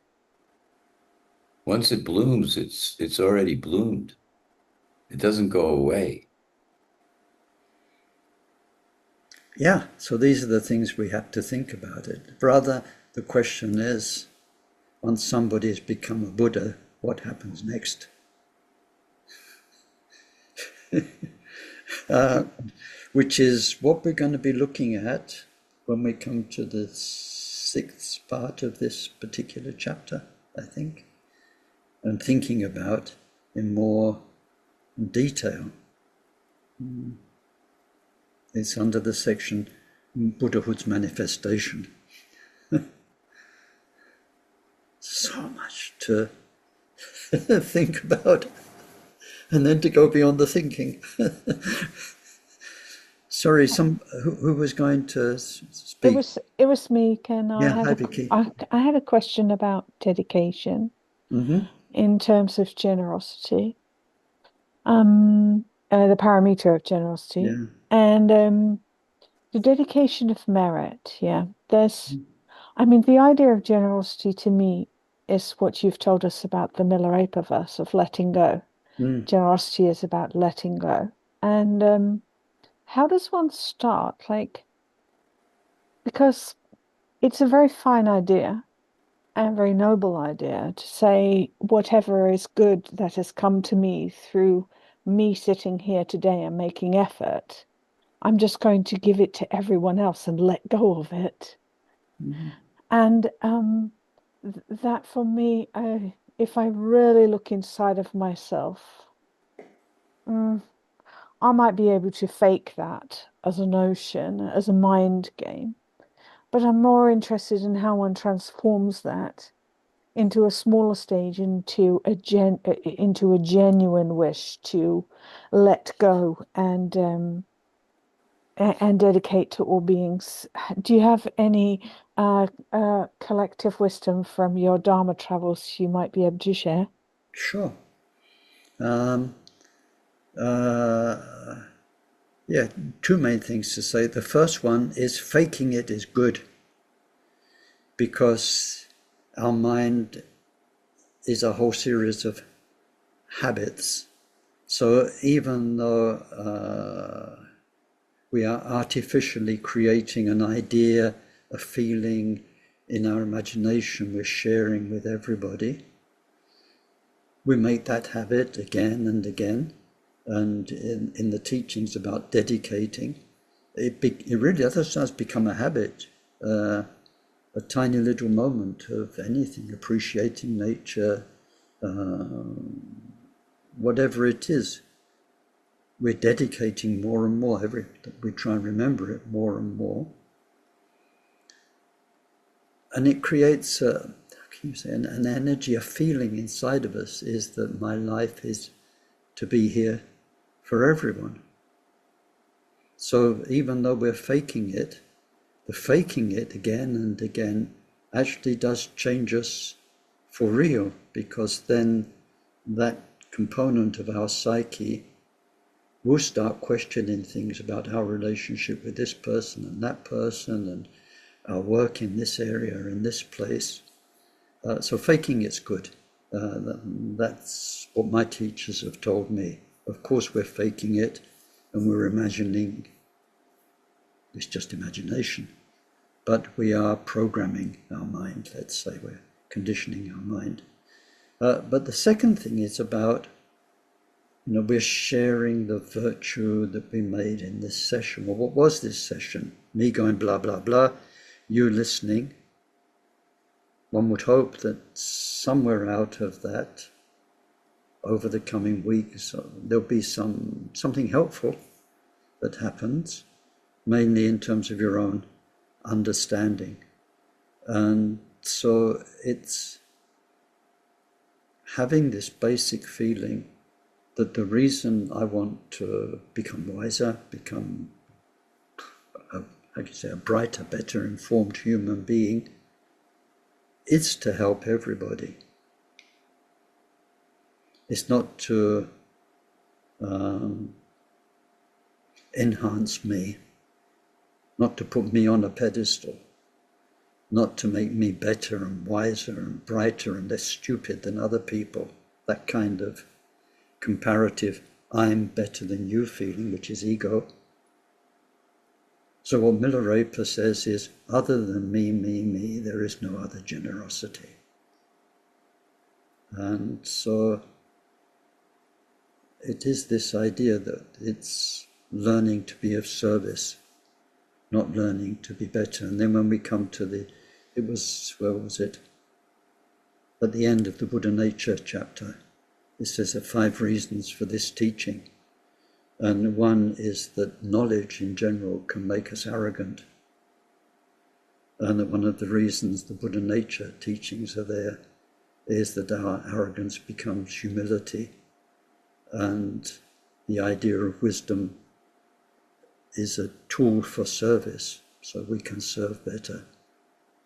Once it blooms, it's already bloomed. It doesn't go away. Yeah, so these are the things we have to think about it. Rather, the question is, once somebody has become a Buddha, what happens next? Which is what we're going to be looking at when we come to the 6th part of this particular chapter, I think, and thinking about in more detail. It's under the section Buddhahood's Manifestation. So much to think about, and then to go beyond the thinking. Sorry, who was going to speak? It was me, Ken. Hi, Vicky. I had a question about dedication in terms of generosity. The parameter of generosity, and the dedication of merit. Yeah, the idea of generosity to me is what you've told us about the Milarepa verse of letting go. Generosity is about letting go. And how does one start? Because it's a very fine idea and very noble idea to say whatever is good that has come to me through me sitting here today and making effort, I'm just going to give it to everyone else and let go of it. And that for me, if I really look inside of myself, I might be able to fake that as a notion, as a mind game. But I'm more interested in how one transforms that into a smaller stage, into a genuine wish to let go and dedicate to all beings. Do you have any collective wisdom from your Dharma travels you might be able to share? Sure. Two main things to say. The first one is faking it is good, because our mind is a whole series of habits So even though we are artificially creating an idea, a feeling in our imagination we're sharing with everybody, we make that habit again and again. And in the teachings about dedicating, it really does become a habit, a tiny little moment of anything, appreciating nature, whatever it is. We're dedicating more and more. We try and remember it more and more. And it creates an energy, a feeling inside of us is that my life is to be here for everyone. So even though we're faking it, the faking it again and again actually does change us for real, because then that component of our psyche will start questioning things about our relationship with this person and that person and our work in this area, in this place. So faking it's good. That's what my teachers have told me. Of course we're faking it and we're imagining. It's just imagination. But we are programming our mind, let's say. We're conditioning our mind. But the second thing is about, we're sharing the virtue that we made in this session. Well, what was this session? Me going blah, blah, blah, you listening. One would hope that somewhere out of that, over the coming weeks, there'll be something helpful that happens, mainly in terms of your own understanding. And so it's having this basic feeling that the reason I want to become wiser, become a brighter, better informed human being, is to help everybody. It's not to enhance me, not to put me on a pedestal, not to make me better and wiser and brighter and less stupid than other people, that kind of comparative I'm better than you feeling, which is ego. So what Milarepa says is, other than me, there is no other generosity. And so it is this idea that it's learning to be of service, not learning to be better. And then when we come to where was it? At the end of the Buddha Nature chapter, it says there are 5 reasons for this teaching. And one is that knowledge in general can make us arrogant. And that one of the reasons the Buddha Nature teachings are there is that our arrogance becomes humility. And the idea of wisdom is a tool for service, so we can serve better,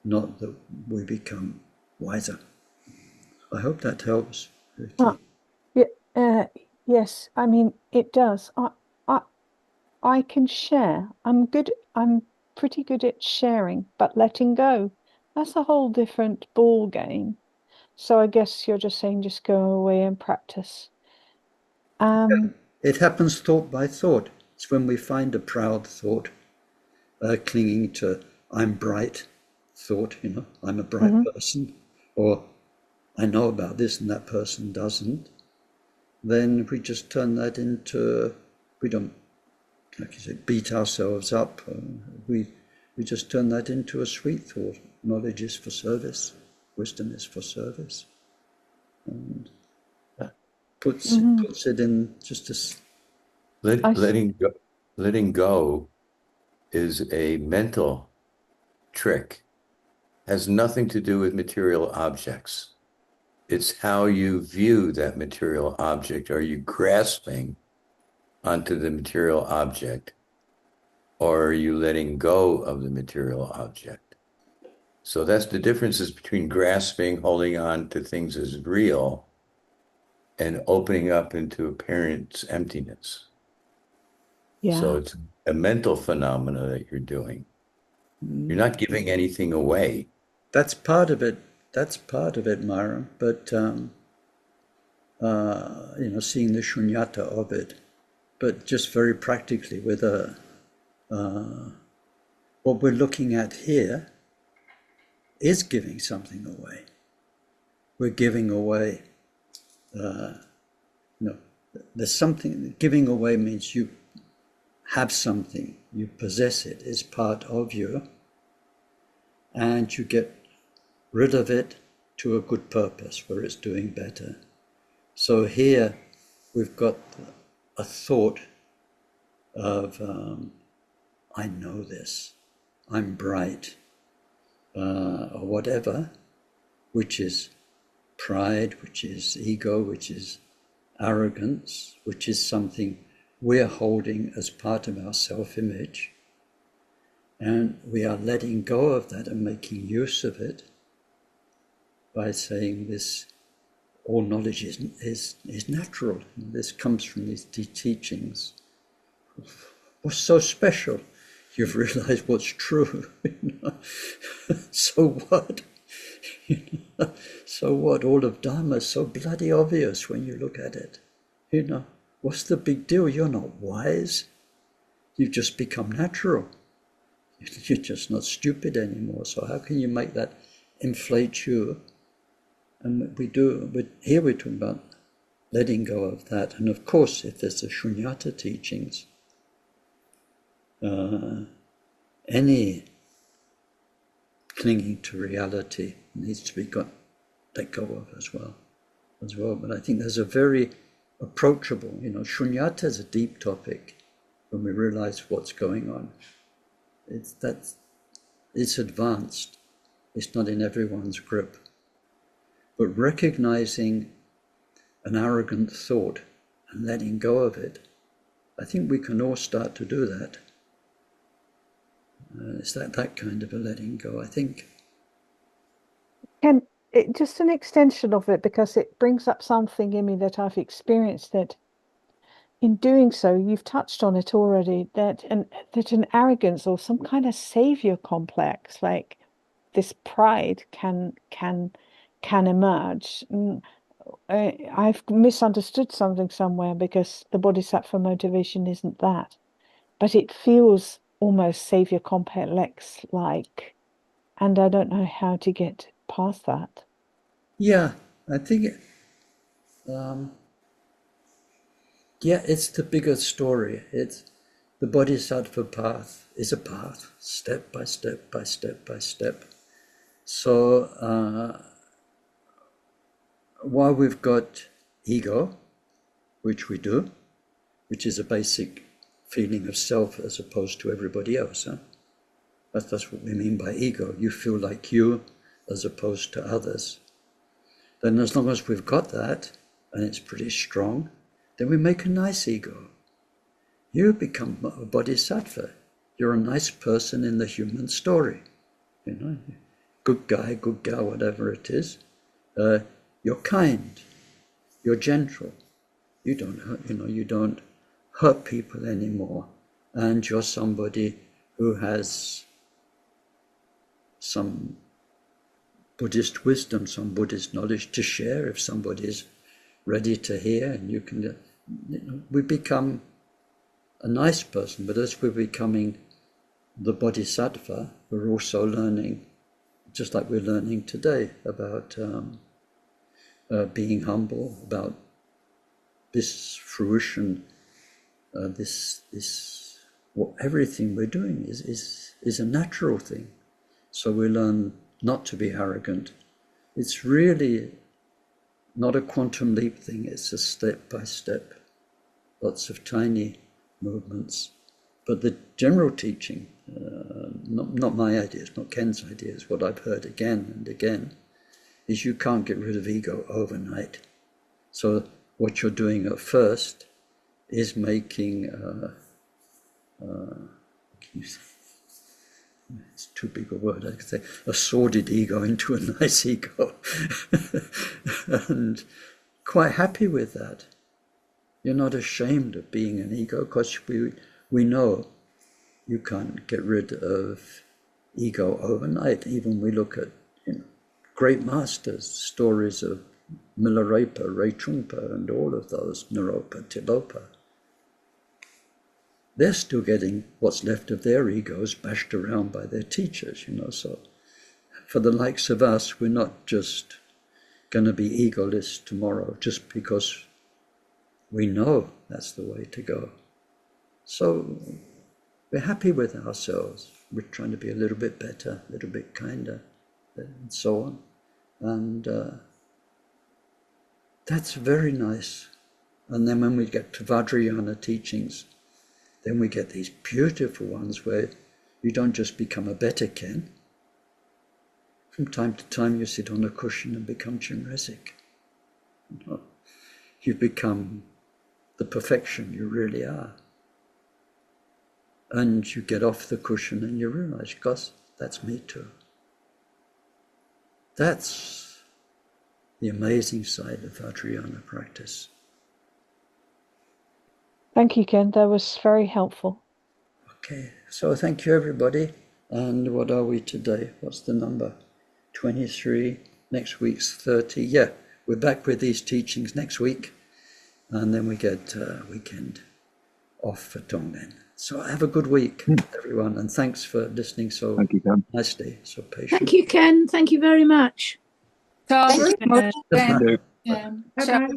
not that we become wiser. I hope that helps. Yes, I mean it does. I can share. I'm pretty good at sharing, but letting go, that's a whole different ball game. So I guess you're just saying just go away and practice. It happens thought by thought. It's when we find a proud thought, clinging to I'm bright thought, I'm a bright person, or I know about this and that person doesn't, then we just turn that into, we don't, like you say, beat ourselves up. We just turn that into a sweet thought. Knowledge is for service. Wisdom is for service. And puts it in just a... Letting go is a mental trick. Has nothing to do with material objects. It's how you view that material object. Are you grasping onto the material object, or are you letting go of the material object? So that's the differences between grasping, holding on to things as real, and opening up into apparent emptiness. Yeah. So it's a mental phenomena that you're doing. You're not giving anything away. That's part of it. That's part of it, Myra. But seeing the shunyata of it, but just very practically with what we're looking at here is giving something away. We're giving away, there's something, giving away means you have something, you possess it, it's part of you, and you get rid of it to a good purpose where it's doing better. So here we've got a thought of, I know this, I'm bright, or whatever, which is pride, which is ego, which is arrogance, which is something we're holding as part of our self-image. And we are letting go of that and making use of it by saying this, all knowledge is natural. This comes from these teachings. What's so special? You've realized what's true. So what? So what? All of Dharma is so bloody obvious when you look at it. What's the big deal? You're not wise. You've just become natural. You're just not stupid anymore. So how can you make that inflate you? And we do, but here we're talking about letting go of that. And of course, if there's the shunyata teachings, any clinging to reality needs to be let go of as well. But I think there's a very approachable, shunyata is a deep topic when we realize what's going on. It's advanced. It's not in everyone's grip. But recognizing an arrogant thought and letting go of it, I think we can all start to do that. It's that kind of a letting go, I think. And just an extension of it, because it brings up something in me that I've experienced, that in doing so, you've touched on it already, that an arrogance or some kind of savior complex, like this pride can emerge. I've misunderstood something somewhere, because the bodhisattva motivation isn't that, but it feels almost savior complex like, and I don't know how to get past that. Yeah, I think it's the bigger story. It's the bodhisattva path is a path, step by step by step by step. So while we've got ego, which we do, which is a basic feeling of self as opposed to everybody else, that's what we mean by ego. You feel like you as opposed to others. Then as long as we've got that, and it's pretty strong, then we make a nice ego. You become a bodhisattva. You're a nice person in the human story. Good guy, good gal, whatever it is. You're kind. You're gentle. You don't hurt people anymore. And you're somebody who has some Buddhist wisdom, some Buddhist knowledge to share if somebody's ready to hear, and you can, we become a nice person. But as we're becoming the bodhisattva, we're also learning, just like we're learning today, about being humble, about this fruition, everything we're doing is a natural thing. So we learn not to be arrogant. It's really not a quantum leap thing. It's a step by step, lots of tiny movements. But the general teaching, not my ideas, not Ken's ideas, what I've heard again and again, is you can't get rid of ego overnight. So what you're doing at first is making, it's too big a word, I could say, a sordid ego into a nice ego. And quite happy with that. You're not ashamed of being an ego, because we know you can't get rid of ego overnight. Even we look at great masters, stories of Milarepa, Rechungpa, and all of those, Naropa, Tilopa, they're still getting what's left of their egos bashed around by their teachers, So for the likes of us, we're not just going to be egoless tomorrow just because we know that's the way to go. So we're happy with ourselves. We're trying to be a little bit better, a little bit kinder, and so on. And that's very nice. And then when we get to Vajrayana teachings, then we get these beautiful ones where you don't just become a better Ken. From time to time you sit on a cushion and become Chinrezig. You become the perfection you really are. And you get off the cushion and you realize, gosh, that's me too. That's the amazing side of Vajrayana practice. Thank you, Ken. That was very helpful. Okay, so thank you, everybody. And what are we today? What's the number? 23. Next week's 30. Yeah, we're back with these teachings next week. And then we get a weekend off for Tonglen. So have a good week, everyone. And thanks for listening so nicely, so patient. Thank you, Ken. Thank you very much. Thank you. Bye-bye.